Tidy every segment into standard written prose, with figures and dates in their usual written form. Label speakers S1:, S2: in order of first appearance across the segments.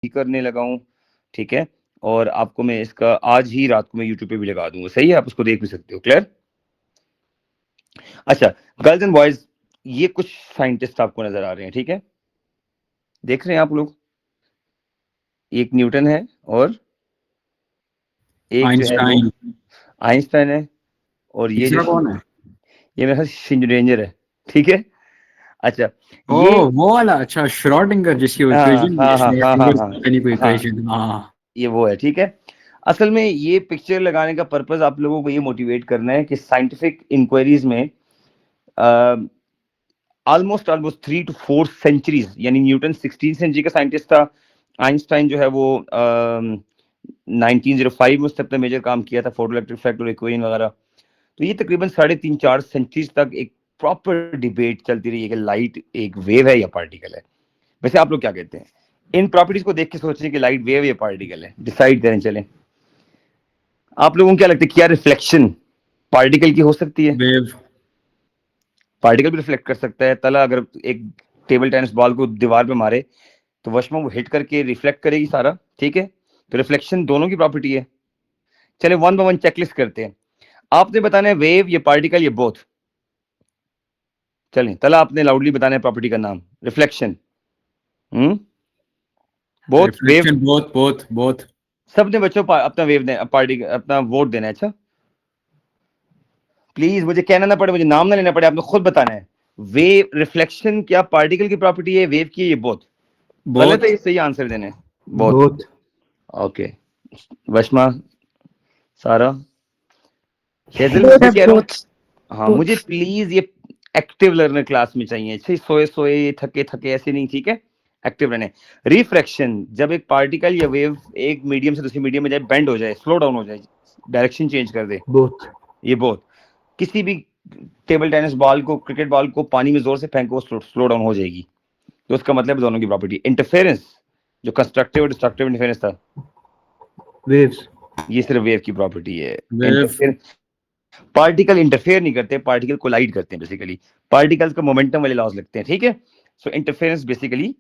S1: करने लगा हूँ, ठीक है। और आपको मैं इसका आज ही रात को मैं यूट्यूब पे भी लगा दूंगा, सही है, आप उसको देख भी सकते हो। क्लियर? अच्छा, गर्ल्स एंड बॉयज, ये कुछ साइंटिस्ट आपको नजर आ रहे हैं, ठीक है, देख रहे हैं आप लोग। एक न्यूटन है और एक जो है वो
S2: आइंस्टाइन।
S1: आइंस्टाइन है, और ये
S2: तीसरा
S1: जो
S2: कौन है?
S1: ये मेरा श्रोडिंगर है, ठीक है। अच्छा,
S2: ओ
S1: ये
S2: वो वाला, अच्छा, श्रोडिंगर जिसकी
S1: हाँ
S2: इक्वेशन,
S1: हाँ हाँ हाँ हाँ
S2: श्रोडिंगर
S1: हाँ
S2: यानी कोई
S1: हाँ,
S2: इक्वेशन, हाँ।
S1: ये वो है, ठीक है। असल में ये पिक्चर लगाने का पर्पस आप लोगों को ये मोटिवेट करना है कि साइंटिफिक इंक्वायरीज में ऑलमोस्ट 3 to 4 सेंचुरीज, यानी न्यूटन 16th सेंचुरी का साइंटिस्ट था, आइंस्टाइन जो है वो 1905 में उसने अपना मेजर काम किया था, फोटो इलेक्ट्रिक इफेक्ट और इक्वेशन वगैरह। तो ये तकरीबन 3.5-4 सेंचुरीज तक एक प्रॉपर डिबेट चलती रही है कि लाइट एक वेव है या पार्टिकल है। वैसे आप लोग क्या कहते हैं? इन प्रॉपर्टीज को देख के सोचें कि लाइट वेव या पार्टिकल है, डिसाइड करें। चलें, आप लोगों को क्या लगता है, क्या रिफ्लेक्शन पार्टिकल की हो सकती है?
S2: वेव।
S1: पार्टिकल भी रिफ्लेक्ट कर सकता है। तला अगर एक टेबल टेनिस बॉल को दीवार पे मारे तो वशमा वो हिट करके रिफ्लेक्ट करेगी सारा, ठीक है। तो रिफ्लेक्शन दोनों की प्रॉपर्टी है। चले वन बाय वन चेकलिस्ट करते हैं। आपने बताना है वेव ये पार्टिकल ये बोथ। चलें, तला आपने लाउडली बताना है प्रॉपर्टी का नाम। Reflection, both, wave.
S2: Reflection, both both both.
S1: सबने बच्चों अपना वेव पार्टी अपना वोट देना है। अच्छा, प्लीज मुझे कहना ना पड़े, मुझे नाम ना लेना पड़े, आपने खुद बताना है। वेव रिफ्लेक्शन क्या पार्टिकल की प्रॉपर्टी है, वेव की है, ये बोथ? गलत है,
S2: बोथ।
S1: ये सही आंसर देने। बोथ।
S2: बोथ।
S1: ओके, वशमा, सारा, शेजिल,
S3: Both
S1: मैं
S3: are
S1: कह रहा हूँ।
S3: both.
S1: हाँ, मुझे
S3: Both.
S1: प्लीज ये एक्टिव लर्नर क्लास में चाहिए, अच्छे सोए सोए थके थके ऐसे नहीं, ठीक है। एक्टिव रहने। रिफ्रैक्शन, जब एक पार्टिकल या वेव एक मीडियम से दूसरी मीडियम में जाए, बेंड हो जाए, स्लो डाउन हो जाए, डायरेक्शन चेंज कर दे,
S2: बोथ।
S1: ये बोथ। किसी भी टेबल टेनिस बॉल को, क्रिकेट बॉल को पानी में जोर से फेंको, स्लो डाउन हो जाएगी। तो उसका मतलब है दोनों की प्रॉपर्टी। इंटरफेरेंस, जो कंस्ट्रक्टिव और डिस्ट्रक्टिव इंटरफेरेंस था,
S2: वेव्स।
S1: ये सिर्फ वेव की प्रॉपर्टी है।
S2: वेव।
S1: इंटरफेरेंस, पार्टिकल इंटरफेयर नहीं करते, पार्टिकल कोलाइड करते हैं बेसिकली। पार्टिकल्स का मोमेंटम वाले लॉज लगते हैं, ठीक है। सो इंटरफेरेंस बेसिकली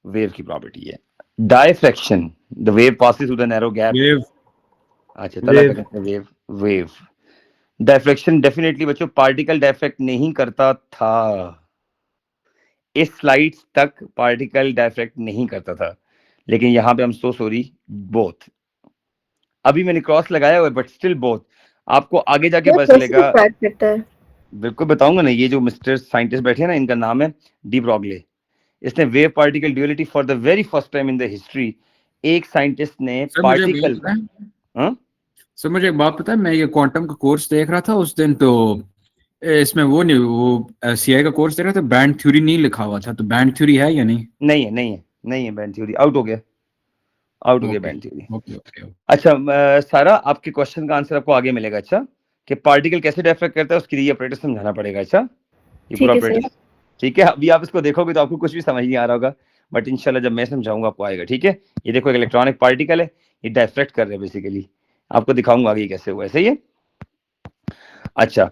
S1: वेव की प्रॉपर्टी है। Diffraction, the wave passes through the narrow gap.
S2: Wave.
S1: अच्छा, तला
S2: वेव।
S1: कहते हैं वेव। वेव। डायफ्रैक्शन डेफिनेटली बच्चों पार्टिकल डायफ्रैक्ट नहीं करता था, इस स्लाइड्स तक पार्टिकल डायफ्रैक्ट नहीं करता था, लेकिन यहां पे हम सो सॉरी, बोथ। अभी मैंने क्रॉस लगाया हुआ है, बट स्टिल बोथ। आपको आगे जाके
S3: ये
S1: पता
S3: कैसे
S1: चलेगा।
S3: डिसाइड करता है?
S1: बिल्कुल बताऊंगा ना, ये जो मिस्टर साइंटिस्ट बैठे हैं ना, इनका नाम है डी ब्रॉगले। इसने wave particle duality for the very first time in the history, एक साइंटिस्ट ने
S2: सर मुझे एक बात
S1: पार्टिकल,
S2: पता है।
S1: हाँ
S2: सर मुझे एक बात पता है, मैं ये क्वांटम का कोर्स देख रहा था उस दिन, तो इसमें वो नहीं, वो सीआई का कोर्स देख रहा था, बैंड थ्योरी नहीं लिखा हुआ था, तो बैंड थ्योरी है या नहीं?
S1: नहीं है, नहीं है, नहीं है बैंड थ्योरी, आउट हो गया, आउट हो गया
S2: okay
S1: band theory.
S2: Okay okay.
S1: अच्छा, सारा आपके क्वेश्चन का आंसर आपको आगे मिलेगा। अच्छा, कि पार्टिकल कैसे डिफ्रैक्ट करता है उसके लिए ऑपरेटर समझाना पड़ेगा। अच्छा, ये पूरा
S3: ठीक है सर।
S1: ऑपरेटर, ठीक है। अभी आप इसको देखोगे तो आपको कुछ भी समझ नहीं आ रहा होगा, बट इंशाल्लाह जब मैं समझाऊंगा आपको आएगा, ठीक है। ये देखो, एक इलेक्ट्रॉनिक पार्टिकल है, ये डायफ्रैक्ट कर रहे हैं बेसिकली। आपको दिखाऊंगा आगे कैसे हुआ है, सही है। अच्छा,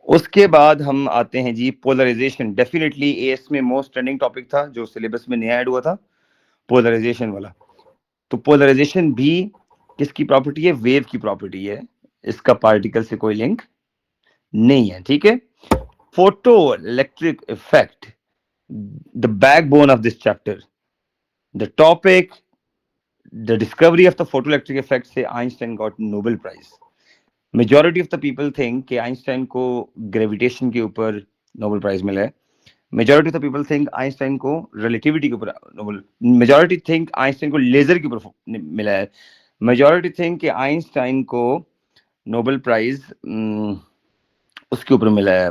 S1: उसके बाद हम आते हैं जी पोलराइजेशन। डेफिनेटली एएस में मोस्ट ट्रेंडिंग टॉपिक था, जो सिलेबस में नया ऐड हुआ था, पोलराइजेशन वाला। तो पोलराइजेशन भी किसकी प्रॉपर्टी है? वेव की प्रॉपर्टी है। इसका पार्टिकल से कोई लिंक नहीं है, ठीक है। Photo electric effect, the backbone of this chapter, the topic, the discovery of the photo electric effect से Einstein got Nobel prize. Majority of the people think कि आइंस्टाइन को ग्रेविटेशन के ऊपर नोबेल प्राइज मिला है। Majority of the people think Einstein को relativity के ऊपर नोबेल, मेजॉरिटी थिंक आइंस्टाइन को लेजर के ऊपर मिला है। मेजॉरिटी थिंक कि आइंस्टाइन को नोबेल प्राइज उसके ऊपर मिला है,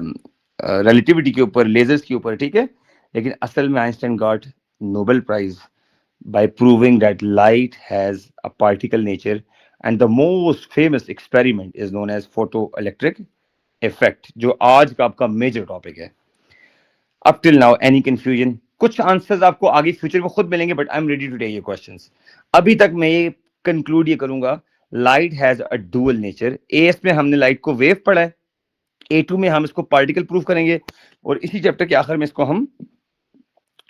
S1: रिलेटिविटी के ऊपर, लेजर्स के ऊपर, ठीक है। लेकिन असल में Einstein got Nobel prize by proving that light has a particle nature, and the most famous experiment is known as photoelectric effect, जो आज का आपका मेजर टॉपिक है। Up till now any confusion? कुछ आंसर्स आपको आगे फ्यूचर में खुद मिलेंगे, but I am ready to take your questions. अभी तक मैं ये कंक्लूड ये करूंगा, light has a dual nature. AS में हमने लाइट को वेव पढ़ा है, ए2 में हम इसको पार्टिकल प्रूफ करेंगे, और इसी चैप्टर के आखिर में इसको हम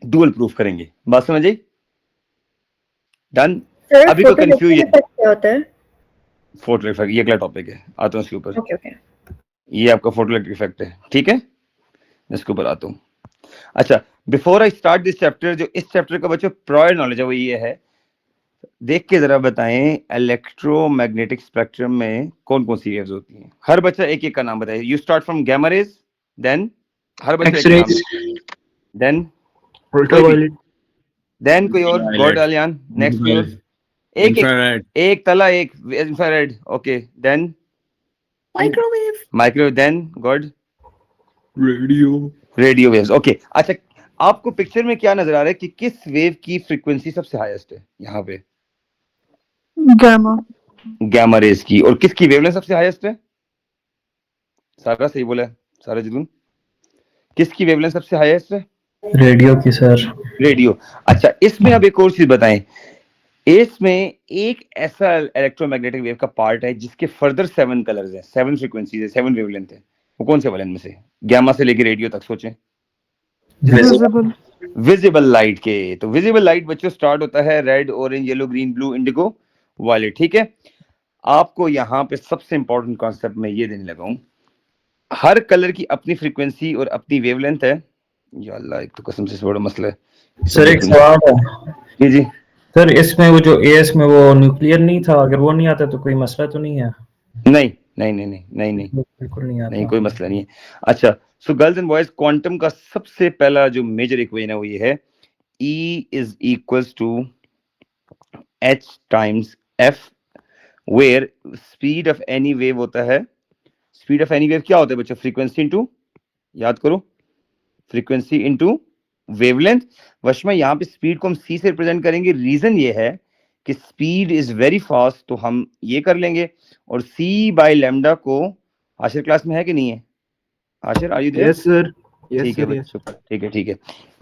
S1: डुअल प्रूफ करेंगे। बात समझ आई? डन।
S3: सर
S1: अभी कोई
S3: फोटो
S1: कंफ्यूजन?
S3: इफेक्ट क्या होता है?
S1: फोटो इफेक्ट ये अगला टॉपिक है, आता हूँ इसके ऊपर।
S3: Okay okay.
S1: ये आपका फोटो इफेक्ट है, ठीक है, इसके ऊपर आता हूँ। अच्छा, before I start this chapter, जो इस चैप्टर का बच्चों प्रायर नॉलेज है वो ये है, देख के जरा बताएं इलेक्ट्रोमैग्नेटिक स्पेक्ट्रम में कौन कौन सी वेव्स होती हैं। हर बच्चा एक एक का नाम बताए। You start from gamma rays, then हर बच्चा एक नाम, देन
S4: अल्ट्रावायलेट,
S1: देन कोई और, गॉड अलियान, नेक्स्ट कोई और, एक
S2: Infrared.
S1: एक तला, एक infrared, okay, then
S3: microwave.
S1: Microwave, then got
S2: radio.
S1: Radio waves, okay. अच्छा, आपको पिक्चर में क्या नजर आ रहा है कि किस वेव की फ्रीक्वेंसी सबसे हाईएस्ट है यहाँ पे?
S5: गामा।
S1: गामा रेज की। और किसकी वेवलेंथ सबसे हाईएस्ट है? सारा सही बोला है, सारा जुनून। किसकी वेवलेंथ सबसे हाईएस्ट है?
S4: रेडियो की सर।
S1: रेडियो। अच्छा, इसमें अब एक और चीज बताएं, इसमें एक ऐसा इलेक्ट्रोमैग्नेटिक वेव का पार्ट है जिसके फर्दर 7 कलर्स हैं, 7 फ्रीक्वेंसीज है, 7 वेवलेंथ है। वो कौन से वाले इनमें से? गामा से लेके रेडियो तक सोचें।
S5: विजिबल।
S1: विजिबल लाइट के। तो विजिबल लाइट बच्चों स्टार्ट होता है red, orange, yellow, green, blue, indigo, violet, ठीक है। आपको यहाँ पे सबसे इंपॉर्टेंट कॉन्सेप्ट में ये देने लगा हूं, हर कलर की अपनी फ्रीक्वेंसी और अपनी वेवलेंथ है। या अल्लाह, एक तो कसम से बड़ा मसला है
S4: सर एक सवाल है
S1: जी जी।
S4: सर, इसमें वो जो एएस में वो न्यूक्लियर नहीं था, अगर वो नहीं आता तो कोई मसला तो नहीं है?
S1: नहीं नहीं नहीं नहीं नहीं नहीं
S4: बिल्कुल नहीं आता।
S1: नहीं, कोई मसला नहीं है। अच्छा, so girls and boys, quantum का सबसे पहला जो मेजर इक्वेशन है वो ये है, E is equals to h times f, where speed of any wave होता है, स्पीड ऑफ एनी वेव क्या होता है बच्चों? फ्रीक्वेंसी इनटू, याद करो, फ्रीक्वेंसी इनटू वेवलेंथ। वशमा यहाँ पे स्पीड को हम c से रिप्रेजेंट करेंगे। रीजन ये है कि स्पीड इज वेरी फास्ट, तो हम ये कर लेंगे। और c बाय लैम्डा को आशिर क्लास में है कि नहीं है? Ashir, are you there?
S4: Yes sir,
S1: ठीक है बच्चों, ठीक है ठीक है,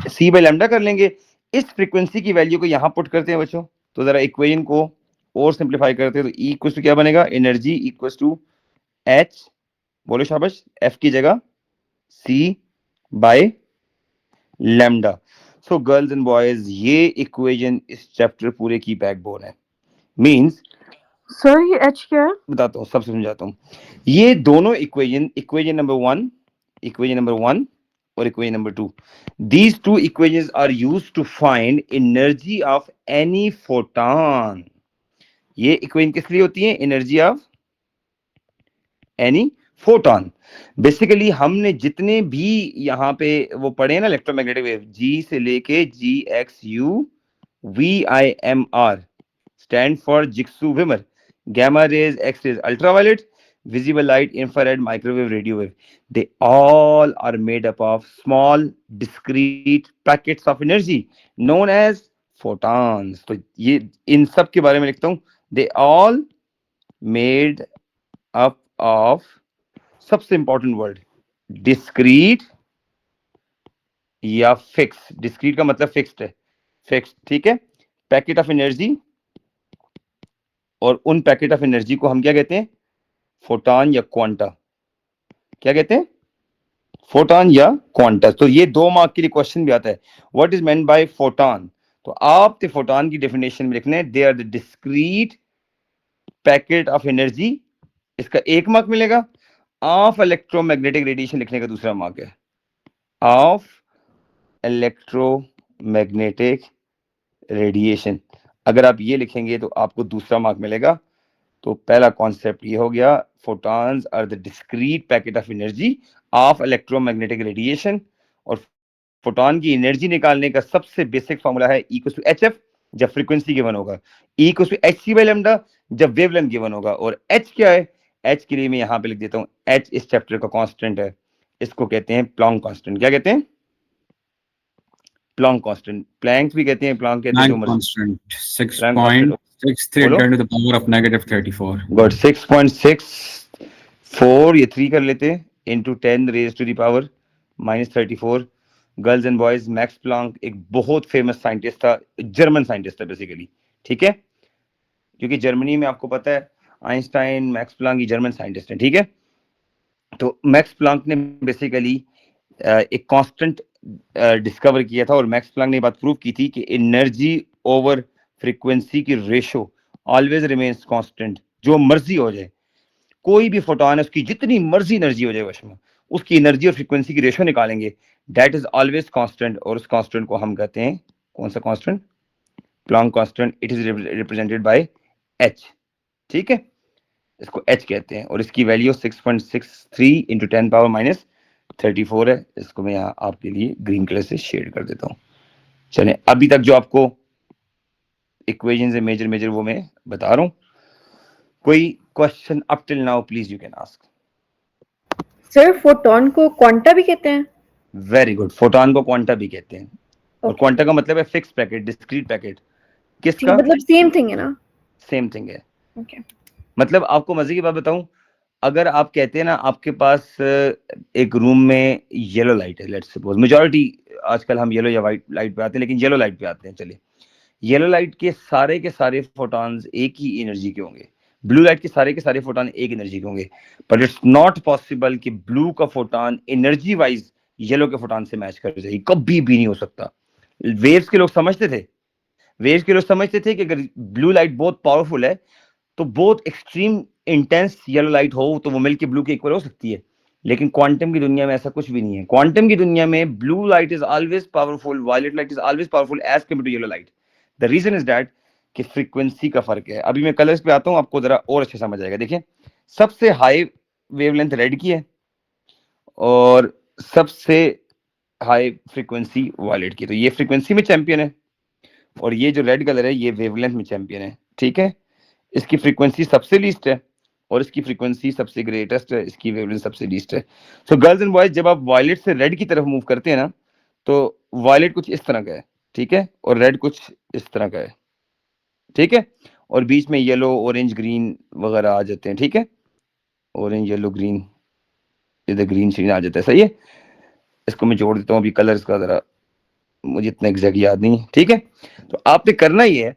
S1: c बाय लैम्डा कर लेंगे। इस फ्रीक्वेंसी की वैल्यू को यहाँ पुट करते हैं बच्चों, तो जरा इक्वेशन को और सिंप्लीफाई करते हैं। तो E इक्वल्स टू क्या बनेगा? एनर्जी इक्वल्स टू h, बोलो शाबाश, f की जगह c by lambda. So girls and boys, ये इक्वेशन इस चैप्टर पूरे की बैकबोन है। मींस,
S5: सर ये एच क्या है?
S1: बताता हूँ, सब समझाता हूँ। ये दोनों equation, equation number 1, equation number 1 और equation number 2, these two equations are used to find energy of any photon. ये इक्वेशन किस लिए होती है? Energy of any photon. Basically हमने जितने भी यहाँ पे वो पढ़े ना इलेक्ट्रोमैग्नेटिक वेव, जी से लेके GXUVIMR स्टैंड फॉर जिक्सू विमर, gamma rays, X rays, ultraviolet, visible light, infrared, microwave, radio wave, they all are made up of small discrete packets of energy known as photons. तो ये इन सब के बारे में लिखता हूँ, they all made up of, सबसे इंपॉर्टेंट वर्ड, डिस्क्रीट या फिक्स। डिस्क्रीट का मतलब फिक्स्ड है, फिक्स्ड, ठीक है, पैकेट ऑफ एनर्जी। और उन पैकेट ऑफ एनर्जी को हम क्या कहते हैं? फोटॉन या क्वांटा। क्या कहते हैं? फोटॉन या क्वांटा। तो ये 2 मार्क के लिए क्वेश्चन भी आता है, what is meant by photon. तो आप फोटॉन की डेफिनेशन में लिखना है, they are the discrete packet of energy, इसका 1 मार्क मिलेगा। ऑफ इलेक्ट्रोमैग्नेटिक रेडिएशन लिखने का दूसरा मार्क है, ऑफ इलेक्ट्रोमैग्नेटिक रेडिएशन। अगर आप ये लिखेंगे तो आपको दूसरा मार्क मिलेगा। तो पहला कॉन्सेप्ट ये हो गया, photons are the discrete packet of energy of electromagnetic radiation. और फोटॉन की एनर्जी निकालने का सबसे बेसिक फॉर्मूला है E = HF जब फ्रीक्वेंसी गिवन होगा, E = hc बाय लैम्डा जब वेवलेंथ गिवन होगा। और H क्या है? H के लिए मैं यहाँ पे लिख देता हूँ, H इस चैप्टर का कांस्टेंट है, इसको कहते हैं प्लॉन्क कांस्टेंट। क्या कहते हैं? प्लॉन्क कांस्टेंट, प्लैंक भी कहते हैं, प्लॉन्क कहते हैं, जो मर्जी।
S2: 6.63 10 to the power of -34.
S1: Good, 6.64, ये 3 कर लेते हैं, into 10 rays to the power -34। Girls and boys, Max Planck एक बहुत फेमस साइंटिस्ट था, जर्मन साइंटिस्ट था बेसिकली, ठीक है, क्योंकि जर्मनी में आपको पता है आइंस्टाइन, मैक्स प्लॉन्क ये जर्मन साइंटिस्ट हैं, ठीक है। तो मैक्स प्लॉन्क ने बेसिकली एक कांस्टेंट डिस्कवर किया था, और मैक्स प्लैंक ने बात प्रूव की थी कि एनर्जी ओवर फ्रीक्वेंसी की रेशो ऑलवेज रिमेन्स कांस्टेंट, जो मर्जी हो जाए, कोई भी फोटोन है उसकी जितनी मर्जी एनर्जी हो जाए वशमा, उसकी एनर्जी और फ्रीक्वेंसी की रेशो निकालेंगे, दैट इज ऑलवेज कांस्टेंट, और उस कांस्टेंट को हम कहते हैं, कौन सा constant? Planck constant. It is represented by h, ठीक है, इसको h कहते हैं, और इसकी वैल्यू 6.63 इंटू 10 पावर माइनस 34 है। इसको मैं यहाँ आपके लिए ग्रीन कलर से शेड कर देता हूँ। चले, अभी तक जो आपको इक्वेशन है मेजर वो मैं बता रहा हूँ। कोई question up till now please you can ask.
S3: Sir photon को क्वांटा भी कहते हैं?
S1: वेरी गुड, फोटोन को क्वांटा भी कहते हैं, और
S3: Okay.
S1: क्वांटा का मतलब है फिक्स पैकेट, डिस्क्रीट पैकेट। किसका?
S3: मतलब सेम थिंग है ना?
S1: सेम थिंग है।
S3: ओके।
S1: मतलब आपको मजे की बात बताऊं, अगर आप कहते हैं ना आपके पास एक रूम में येलो लाइट है, लेट्स सपोज, मेजॉरिटी आजकल हम येलो या व्हाइट लाइट पे आते हैं, लेकिन येलो लाइट पे आते हैं। चलिए, येलो लाइट के सारे फोटॉन्स एक ही एनर्जी के होंगे, ब्लू लाइट के सारे फोटॉन एक एनर्जी के होंगे, बट इट्स नॉट पॉसिबल कि ब्लू का फोटॉन एनर्जी वाइज येलो के फोटॉन से मैच कर जाए, कभी भी नहीं हो सकता। वेव्स के लोग समझते थे कि अगर ब्लू लाइट बहुत पावरफुल है तो बहुत एक्सट्रीम इंटेंस येलो लाइट हो तो वो मिलके ब्लू के इक्वल हो सकती है, लेकिन क्वांटम की दुनिया में ऐसा कुछ भी नहीं है। क्वांटम की दुनिया में blue light is always powerful, violet light is always powerful as compare to yellow light. The reason is that कि फ्रीक्वेंसी का फर्क है। अभी मैं कलर्स पे आता हूँ, आपको जरा और अच्छे समझ आएगा। देखिए, सबसे हाई वेवलेंथ रेड की है और सबसे हाई फ्रीक्वेंसी वायलेट की, तो ये फ्रीक्वेंसी में चैंपियन है, और ये जो रेड कलर है ये वेवलेंथ में चैंपियन है, ठीक है। इसकी फ्रीक्वेंसी सबसे लीस्ट है और इसकी फ्रीक्वेंसी सबसे ग्रेटेस्ट है, इसकी वेवलेंथ सबसे लीस्ट है। सो गर्ल्स एंड बॉयज, जब आप वायलेट से रेड की तरफ मूव करते हैं ना, तो वायलेट कुछ इस तरह का है, ठीक है, और रेड कुछ इस तरह का है, ठीक है, और बीच में येलो, ऑरेंज, ग्रीन वगैरह आ जाते हैं, ठीक है, ऑरेंज, येलो, ग्रीन, इधर ग्रीन सीन आ जाता है, सही है। इसको मैं जोड़ देता हूँ, अभी कलर्स का जरा मुझे इतना एग्जैक्ट याद नहीं है, ठीक है। तो आपने करना ही है,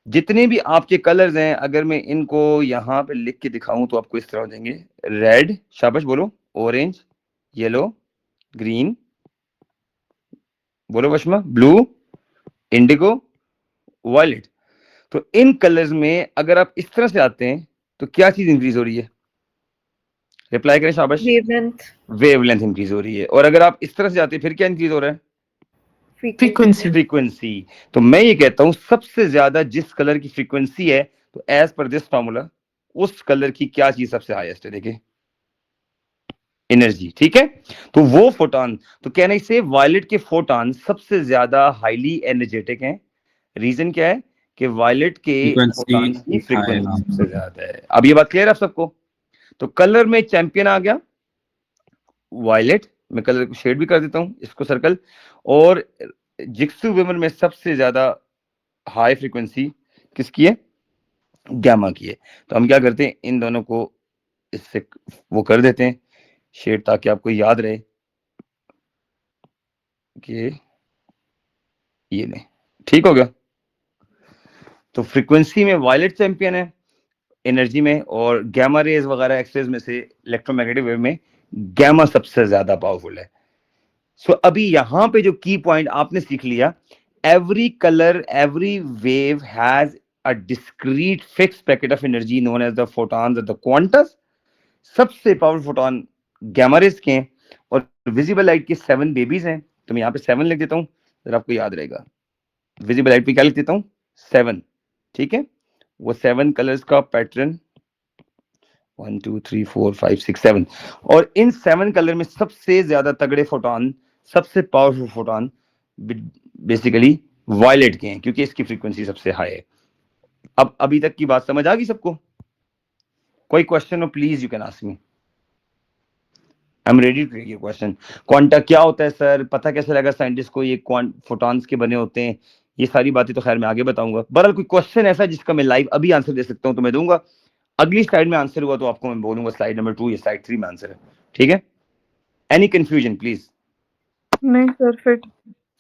S1: जितने भी आपके कलर्स हैं, अगर मैं इनको यहाँ पे लिख के दिखाऊं तो आपको इस तरह हो जाएंगे, रेड, शाबाश बोलो, ऑरेंज, येलो, ग्रीन, बोलो वशमा, ब्लू, इंडिगो, वायलेट। तो इन कलर्स में अगर आप इस तरह से आते हैं तो क्या चीज इंक्रीज हो रही है? रिप्लाई करें, शाबाश। वेवलेंथ इंक्रीज हो रही है। और अगर आप इस तरह से आते हैं फिर क्या इंक्रीज हो रहा है? फ्रीक्वेंसी। तो मैं ये कहता हूं सबसे ज्यादा जिस कलर की फ्रीक्वेंसी है, तो एज पर दिस फॉर्मूला उस कलर की क्या चीज सबसे हाईएस्ट है? देखिए, एनर्जी, ठीक है। तो वो फोटॉन, तो कहने से वायलेट के फोटॉन सबसे ज्यादा हाईली एनर्जेटिक हैं। रीजन क्या है कि वायलेट के फोटॉन की फ्रीक्वेंसी सबसे ज्यादा है। अब ये बात क्लियर है आप सबको? तो कलर में चैंपियन आ गया वायलेट, मैं कलर को शेड भी कर देता हूं, इसको सर्कल। और जिक्सू विमर में सबसे ज्यादा हाई फ्रीक्वेंसी किसकी है? गैमा की है। तो हम क्या करते हैं, इन दोनों को इससे वो कर देते हैं शेड, ताकि आपको याद रहे कि ये नहीं, ठीक हो गया। तो फ्रीक्वेंसी में वायलेट चैंपियन है एनर्जी में, और गैमा रेज वगैरह एक्सरेज में से इलेक्ट्रोमैग्नेटिक वेव में गैमा सबसे ज्यादा पावरफुल है। सो अभी यहां पे जो की पॉइंट आपने सीख लिया, every color, every wave has a discrete fixed packet of energy known as the photons or the quantas. सबसे पावरफुल फोटॉन गैमा रेज के हैं, और विजिबल लाइट के 7 बेबीज हैं। तो मैं यहाँ पे 7 लिख देता हूँ, जरा आपको याद रहेगा। विजिबल लाइट पे क्या लिख देता हूँ? 7, ठीक है। वो 7 कलर्स का पैटर्न 1 2 3 4 5 6 7, और इन 7 कलर में सबसे ज्यादा तगड़े फोटॉन, सबसे पावरफुल फोटॉन बेसिकली वायलेट के हैं, क्योंकि इसकी फ्रीक्वेंसी सबसे हाई है। अब अभी तक की बात समझ आ गई सबको? कोई क्वेश्चन हो please you can ask me, I am ready to take your question. Quanta क्या होता है सर, पता कैसे लगा साइंटिस्ट को ये फोटॉन्स के बने होते हैं? ये सारी बातें तो खैर मैं आगे बताऊंगा। बहरहाल कोई क्वेश्चन ऐसा जिसका मैं लाइव अभी आंसर दे सकता हूं तो मैं दूंगा। अगली स्लाइड में आंसर हुआ तो आपको मैं बोलूंगा स्लाइड नंबर 2 या स्लाइड 3 में आंसर है, ठीक है। Any confusion please?
S5: नहीं सर,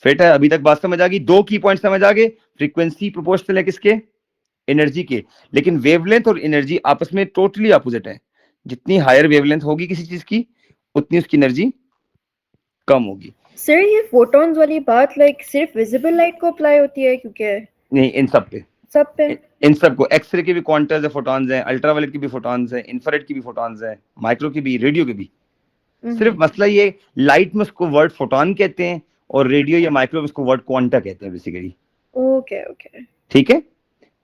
S1: फिट है? अभी तक बात समझ आ गई? 2 की पॉइंट समझ आ गए। फ्रीक्वेंसी प्रोपोर्शनल है किसके? एनर्जी के। लेकिन वेवलेंथ और एनर्जी आपस में टोटली अपोजिट है। जितनी हायर वेवलेंथ होगी किसी चीज की, उतनी उसकी एनर्जी कम होगी।
S3: सर ये फोटॉन्स वाली बात लाइक सिर्फ विजिबल लाइट को अप्लाई होती है? क्योंकि
S1: नहीं, इन सब पे,
S3: सब पे
S1: इन सबको एक्सरे के भी क्वांटम्स है, फोटॉन्स हैं, अल्ट्रावायलेट की भी फोटॉन्स हैं, इंफ्रारेड की भी फोटॉन्स हैं, माइक्रो की भी, रेडियो की भी। सिर्फ मसला ये लाइट में उसको वर्ड फोटॉन कहते हैं और रेडियो या माइक्रो में उसको वर्ड क्वांटा कहते हैं बेसिकली।
S3: ओके ओके
S1: ठीक है,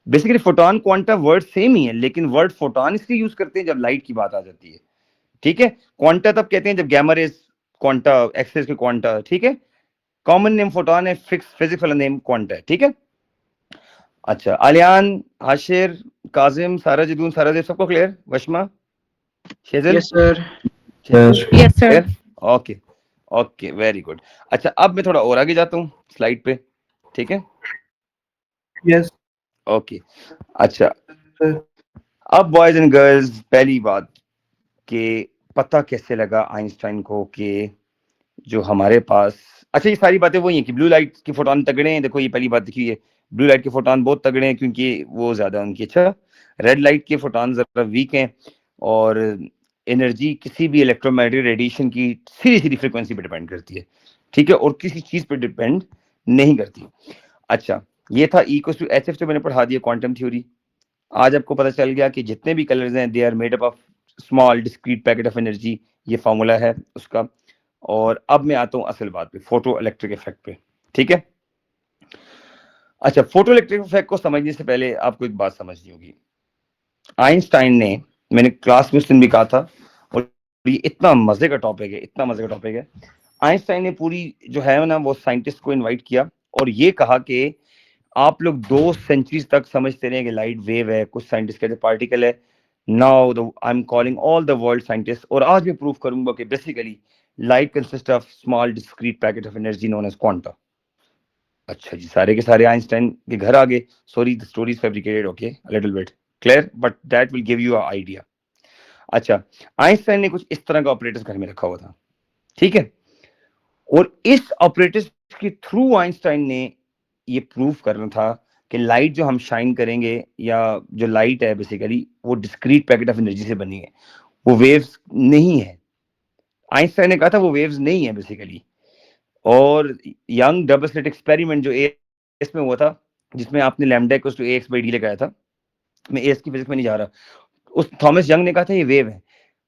S1: basically photon quanta word same ही है, लेकिन वर्ड फोटॉन इसलिए यूज करते हैं जब लाइट की बात आ जाती है। ठीक है, क्वांटा तब कहते हैं जब गैमा रेज क्वांटा, एक्सरेज के क्वांटा। ठीक है, कॉमन नेम फोटॉन है, फिक्स फिजिकल नेम क्वांटा है। ठीक है, अच्छा, आलियान, आशिर, काजिम, सारा जदून, सारा देव, सबको clear? Washma, Shejal?
S6: Yes sir.
S5: Yes sir.
S1: Okay okay, very good. अच्छा, अब मैं थोड़ा और आगे जाता हूँ स्लाइड पे। ठीक है,
S6: यस
S1: ओके। अच्छा, अब बॉयज एंड गर्ल्स, पहली बात कि पता कैसे लगा आइंस्टाइन को कि जो हमारे पास, अच्छा ये सारी बातें वही हैं कि ब्लू लाइट की फोटॉन तगड़े हैं। देखो ये पहली बात देखिए, ब्लू लाइट के फोटॉन बहुत तगड़े हैं क्योंकि वो ज्यादा उनकी। अच्छा, रेड लाइट के फोटॉन जरा वीक हैं और एनर्जी किसी भी इलेक्ट्रोमैग्नेटिक रेडिएशन की सीधी सीधी फ्रीक्वेंसी पे डिपेंड करती है। ठीक है, और किसी चीज पे डिपेंड नहीं करती। अच्छा, ये था E = HF जो मैंने पढ़ा दिया, क्वांटम थ्योरी। आज आपको पता चल गया कि जितने भी कलर्स हैं they are made up of small discrete packet of energy, ये फॉर्मूला है उसका। और अब मैं आता हूँ असल बात पे, फोटो इलेक्ट्रिक इफेक्ट पे। ठीक है, अच्छा, फोटो इलेक्ट्रिक इफेक्ट को समझने से पहले आपको एक बात समझनी होगी। आइंस्टाइन ने, मैंने क्लास में उस दिन भी कहा था, और ये इतना मजे का टॉपिक है, इतना मजे का टॉपिक है। आइंस्टाइन ने पूरी जो है ना वो साइंटिस्ट को इनवाइट किया और ये कहा कि आप लोग 2 सेंचुरीज तक समझते रहे कि लाइट वेव है, कुछ साइंटिस्ट कहते पार्टिकल है। Now I am calling all the world scientist, और आज मैं प्रूव करूंगा कि basically light consist of small discrete packet of energy known as quanta. अच्छा जी, सारे के सारे आइंस्टाइन के घर आ गए। Sorry, the story is fabricated, okay, a little bit clear, but that will give you a idea. अच्छा, आइंस्टाइन ने कुछ इस तरह का ऑपरेटर्स घर में रखा हुआ था। ठीक है, और इस ऑपरेटर्स के थ्रू आइंस्टाइन ने ये प्रूव करना था कि लाइट जो हम शाइन करेंगे या जो लाइट है बेसिकली वो डिस्क्रीट पैकेट ऑफ एनर्जी से बनी है, वो वेव्स नहीं है। आइंस्टाइन ने कहा था वो वेव्स नहीं है बेसिकली। और यंग डबल स्लिट एक्सपेरिमेंट जो एएस में हुआ था, जिसमें आपने lambda equals to ax by d लगाया था, मैं एएस की फिजिक्स में नहीं जा रहा, उस थॉमस यंग ने कहा था ये वेव है,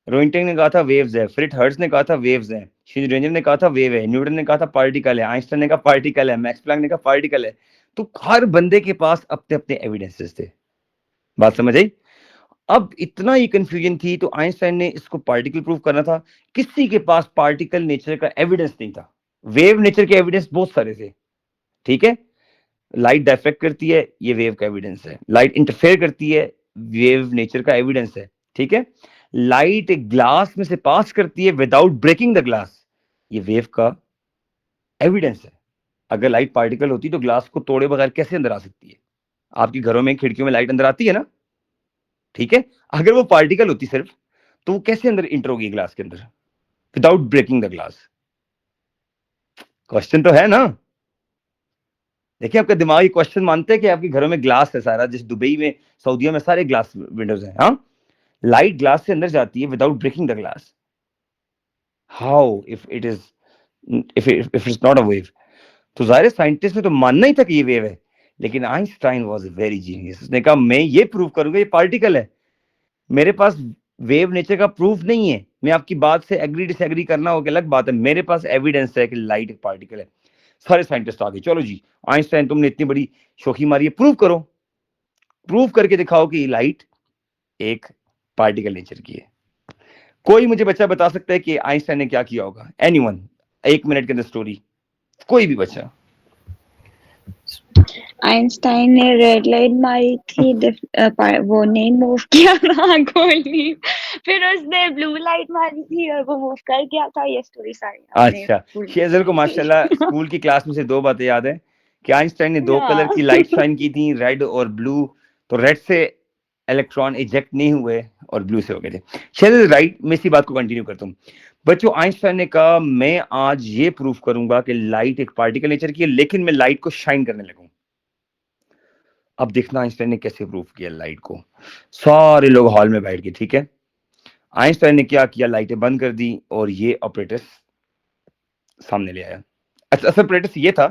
S1: रोइंटिंग ने कहा था वेव्स है, फ्रिट हर्ट्ज ने कहा था वेव्स है, श्रीरेंजर ने कहा था वेव है, न्यूटन ने कहा था पार्टिकल है, आइंस्टाइन ने कहा पार्टिकल है, मैक्स प्लैंक ने कहा पार्टिकल है। तो हर बंदे के पास अपने अपने एविडेंसेस थे। बात समझ आई? अब इतना ही कंफ्यूजन थी तो आइंस्टाइन ने इसको पार्टिकल प्रूव करना था। किसी के पास पार्टिकल नेचर का एविडेंस नहीं था, वेव नेचर के एविडेंस बहुत सारे थे। ठीक है, लाइट डायफ्रेक्ट करती है, ये वेव का एविडेंस है। लाइट इंटरफेयर करती है, वेव नेचर का एविडेंस है। ठीक है, लाइट एक ग्लास में से पास करती है विदाउट ब्रेकिंग द ग्लास, ये वेव का एविडेंस है। अगर लाइट पार्टिकल होती तो ग्लास को तोड़े बगैर कैसे अंदर आ सकती है? आपकी घरों में खिड़कियों में लाइट अंदर आती है ना? ठीक है, अगर वो पार्टिकल होती सिर्फ, तो वो कैसे अंदर इंटर होगी ग्लास के अंदर without breaking the glass? Question तो है ना? देखिए, आपका दिमाग ये क्वेश्चन मानते हैं कि आपके घरों में ग्लास है सारा, जिस दुबई में, सऊदीया में सारे ग्लास विंडोज हैं। हाँ, लाइट ग्लास से अंदर जाती है without breaking the glass. How if it is, if it's not a wave? तो जाहिर साइंटिस्ट ने तो मानना ही था कि ये वेव है, लेकिन आइंस्टाइन वाज वेरी जीनियस। उसने कहा मैं ये प्रूव करूंगा ये पार्टिकल है। मेरे पास वेव नेचर का प्रूफ नहीं है, मैं आपकी बात से एग्री डिसएग्री करना हो कि अलग बात है, मेरे पास एविडेंस है कि लाइट एक पार्टिकल है। सारे साइंटिस्ट आ गए, चलो जी आइंस्टाइन तुमने इतनी बड़ी शोखी मारी है, प्रूव करो, प्रूव करके दिखाओ कि लाइट एक पार्टिकल नेचर की है। कोई मुझे बच्चा बता सकता है कि आइंस्टाइन ने क्या किया होगा? एनीवन? 1 मिनट के अंदर स्टोरी, कोई भी बच्चा।
S7: आइंस्टाइन ने रेड लाइट मारी थी, वो नहीं मूव किया था गोली, फिर उसने ब्लू लाइट मारी थी और वो मूव कर गया था। ये स्टोरी सारी आपने
S1: अच्छा,
S7: भूल
S1: शेजल को माशाल्लाह स्कूल की क्लास में से 2 बातें याद है कि आइंस्टाइन ने 2 कलर की लाइट शाइन की थी, रेड और ब्लू। तो रेड से इलेक्ट्रॉन इजेक्ट नहीं हुए और ब्लू से हो गए थे। शेजल राइट, मैं इसी बात को कंटिन्यू करता हूँ। बच्चों, आइंस्टाइन ने कहा मैं आज ये प्रूफ करूंगा कि लाइट एक पार्टिकल नेचर की है, लेकिन मैं लाइट को शाइन करने लगूं। अब देखना आइंस्टाइन ने कैसे प्रूफ किया लाइट को। सारे लोग हॉल में बैठ गए। ठीक है, आइंस्टाइन ने क्या किया, लाइटें बंद कर दी और ये ऑपरेटर्स सामने ले आया। अच्छा, असल ऑपरेटर्स ये था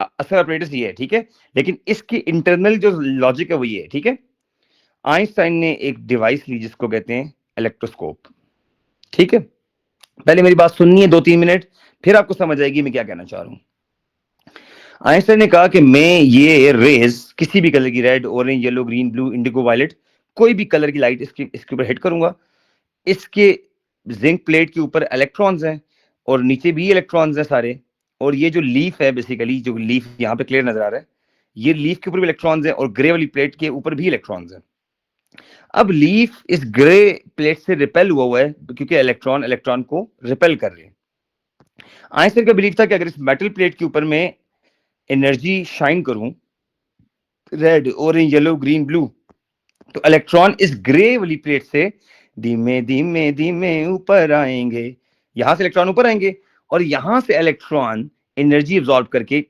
S1: असल ऑपरेटर्स ये है, ठीक है, लेकिन इसकी इंटरनल जो लॉजिक है वो ये है, ठीक है। आइंस्टाइन ने एक डिवाइस ली जिसको कहते हैं इलेक्ट्रोस्कोप, ठीक है। पहले मेरी बात सुननी है 2-3 मिनट, फिर आपको समझ आएगी मैं क्या कहना चाह रहा हूं। आइंस्टाइन ने कहा कि मैं ये रेज किसी भी कलर की, red, orange, yellow, green, blue, indigo, violet, कोई भी कलर की लाइट इसके ऊपर हिट करूंगा, इसके जिंक प्लेट के ऊपर इलेक्ट्रॉन्स हैं और नीचे भी इलेक्ट्रॉन्स हैं सारे, और ये जो लीफ है बेसिकली, जो लीफ यहाँ पे क्लियर नजर आ रहा है, ये लीफ के ऊपर भी इलेक्ट्रॉन्स हैं और ग्रे वाली प्लेट के ऊपर भी इलेक्ट्रॉन्स हैं। अब लीफ इस ग्रे प्लेट से रिपेल हुआ है क्योंकि इलेक्ट्रॉन को रिपेल कर रहे हैं। आइंस्टाइन का बिलीफ था कि अगर इस मेटल प्लेट के ऊपर मैं एनर्जी शाइन करूं, red, orange, yellow, green, blue, तो इलेक्ट्रॉन इस ग्रे वाली प्लेट से धीमे धीमे धीमे ऊपर आएंगे, यहां से इलेक्ट्रॉन ऊपर आएंगे और यहां से इलेक्ट्रॉन एनर्जी एब्जॉर्ब करके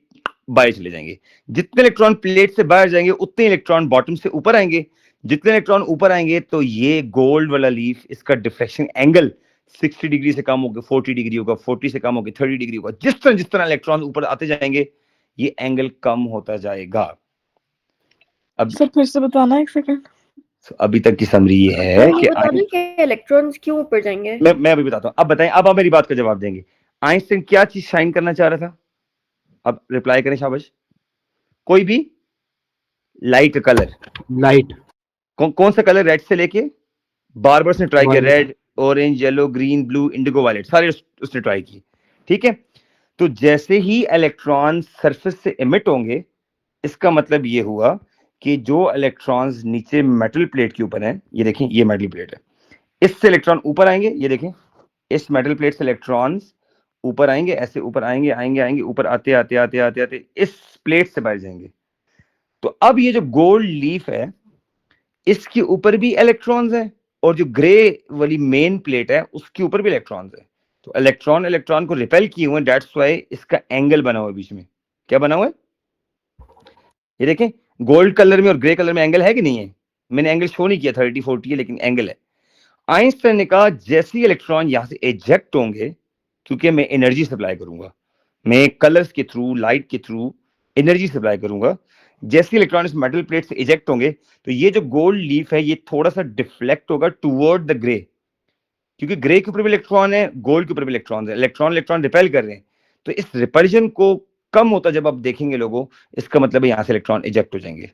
S1: बाहर चले जाएंगे। जितने इलेक्ट्रॉन प्लेट से बाहर जाएंगे उतने इलेक्ट्रॉन बॉटम से ऊपर आएंगे। जितने इलेक्ट्रॉन ऊपर आएंगे तो ये गोल्ड वाला लीफ, इसका डिफ्लेक्शन एंगल 60 डिग्री से कम होगा, 40 डिग्री होगा, 40 से कम होगा, 30 डिग्री होगा। जिस तरह इलेक्ट्रॉन ऊपर आते जाएंगे ये एंगल कम होता जाएगा। अब
S5: सर फिर से बताना एक सेकंड।
S1: अभी तक की समरी ये है
S3: ये
S1: कि
S3: बता दें कि इलेक्ट्रॉन्स क्यों ऊपर जाएंगे।
S1: मैं अभी बताता हूँ। अब बताएं, अब आप मेरी बात का जवाब देंगे। आइंस्टाइन क्या चीज शाइन करना चाह रहा था? अब रिप्लाई करें, शाबाश। कोई भी लाइट कलर,
S2: लाइट
S1: कौन सा कलर? रेड से लेके बार उसने ट्राई किया, red, orange, yellow, green, blue, indigo, violet, सारे उसने ट्राई किए, ठीक है। तो जैसे ही इलेक्ट्रॉन सरफेस से एमिट होंगे, इसका मतलब ये हुआ कि जो इलेक्ट्रॉन्स नीचे मेटल प्लेट के ऊपर हैं, ये देखें ये मेटल प्लेट है, इससे इलेक्ट्रॉन ऊपर आएंगे, ये देखें इस मेटल प्लेट से इलेक्ट्रॉन्स ऊपर आएंगे, ऐसे ऊपर आएंगे, आएंगे ऊपर, आते आते आते आते आते इस प्लेट से बाहर जाएंगे। तो अब ये जो गोल्ड लीफ है इसके ऊपर भी इलेक्ट्रॉन्स हैं और जो ग्रे वाली मेन प्लेट है उसके ऊपर भी इलेक्ट्रॉन्स है। तो इलेक्ट्रॉन को रिपेल किए हुए, दैट्स व्हाई इसका एंगल बना हुआ है बीच में। क्या बना हुआ है? ये देखें, गोल्ड कलर में और ग्रे कलर में एंगल है कि नहीं है? मैंने एंगल शो नहीं किया 30-40 है, लेकिन एंगल है। आइंस्टाइन ने कहा जैसे ही इलेक्ट्रॉन यहां से एजेक्ट होंगे, क्योंकि मैं एनर्जी सप्लाई करूंगा, मैं कलर्स के थ्रू, लाइट के थ्रू एनर्जी सप्लाई करूंगा, जैसे इलेक्ट्रॉन इस मेटल प्लेट से इजेक्ट होंगे तो ये जो गोल्ड लीफ है ये थोड़ा सा डिफ्लेक्ट होगा टुवर्ड द ग्रे, क्योंकि ग्रे के ऊपर भी इलेक्ट्रॉन है, गोल्ड के ऊपर भी इलेक्ट्रॉन है, इलेक्ट्रॉन रिपेल कर रहे हैं। तो इस रिपल्जन को कम होता जब आप देखेंगे लोगों, इसका मतलब है यहां से इलेक्ट्रॉन इजेक्ट हो जाएंगे।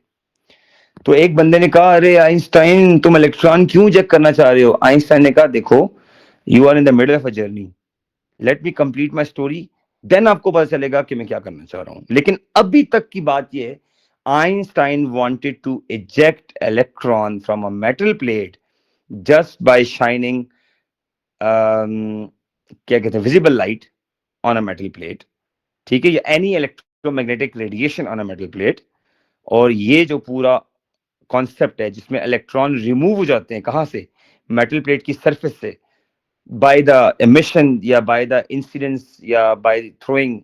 S1: तो एक बंदे ने कहा, अरे आइंस्टाइन तुम इलेक्ट्रॉन क्यों इजेक्ट करना चाह रहे हो? आइंस्टाइन ने कहा, देखो you are in the middle of a journey, let me complete my story, then आपको पता चलेगा कि मैं क्या करना चाह रहा हूं। लेकिन अभी तक की बात यह है, Einstein wanted to eject electron from a metal plate just by shining क्या कहते हैं, visible light on a metal plate, ठीक है, या any electromagnetic radiation on a metal plate। और ये जो पूरा कॉन्सेप्ट है जिसमें इलेक्ट्रॉन रिमूव हो जाते हैं, कहां से? मेटल प्लेट की सरफेस से, बाय द एमिशन या बाय द इंसिडेंस या by throwing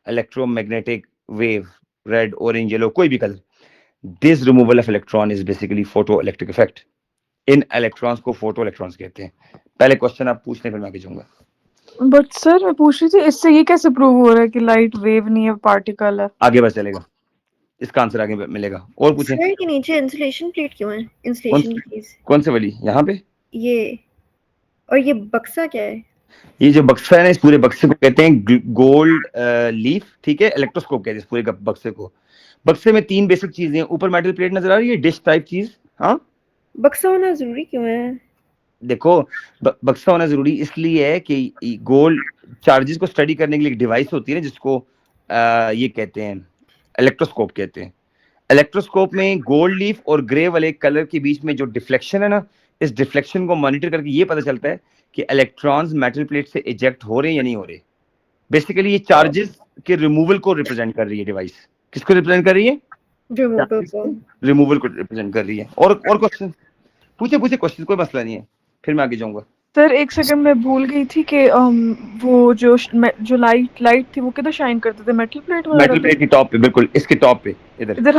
S1: electromagnetic wave, red, orange, yellow, कोई भी colour, this removal of electron is basically photo electric effect. इन इलेक्ट्रॉन्स को फोटो इलेक्ट्रॉन्स कहते हैं। पहले क्वेश्चन आप पूछने, फिर मैं आगे जाऊंगा।
S5: बट सर मैं पूछ रही थी इससे ये कैसे प्रूव हो रहा है कि लाइट वेव नहीं है, पार्टिकल है?
S1: आगे बस चलेगा, इसका आंसर आगे मिलेगा। और पूछें।
S3: सर के नीचे इंसुलेशन प्लेट क्यों है? इंसुलेशन की चीज
S1: कौन से वाली? यहाँ पे
S3: ये, और ये बक्सा क्या है?
S1: ये जो बक्सा है ना, इस पूरे बक्से को कहते हैं गोल्ड लीफ, ठीक है, इलेक्ट्रोस्कोप कहते हैं इस पूरे बक्से को। बक्से में 3 बेसिक चीजें हैं। ऊपर मेटल प्लेट नजर आ रही है, डिश टाइप चीज। हाँ,
S3: बक्सा होना जरूरी क्यों है?
S1: देखो बक्सा होना जरूरी इसलिए है कि गोल्ड चार्जेस को स्टडी करने के लिए एक डिवाइस होती है ना, जिसको ये कहते हैं इलेक्ट्रोस्कोप कहते हैं। इलेक्ट्रोस्कोप में गोल्ड लीफ और ग्रे वाले कलर के बीच में जो डिफ्लेक्शन है ना, इस डिफ्लेक्शन को मॉनिटर करके ये पता चलता है कि इलेक्ट्रॉन्स मेटल प्लेट से इजेक्ट हो रहे हैं या नहीं हो रहे। बेसिकली ये चार्जेस के रिमूवल को रिप्रेजेंट कर रही है डिवाइस। किसको रिप्रेजेंट कर रही है? रिमूवल को रिप्रेजेंट कर रही है। और क्वेश्चन पूछे क्वेश्चन, कोई मसला नहीं है, फिर मैं आगे जाऊंगा।
S5: सर एक सेकंड, मैं भूल गई थी कि वो जो लाइट थी वो किधर शाइन करते थे? मेटल प्लेट वगैरह?
S1: मेटल प्लेट की टॉप पे, बिल्कुल इसके टॉप पे,
S5: इधर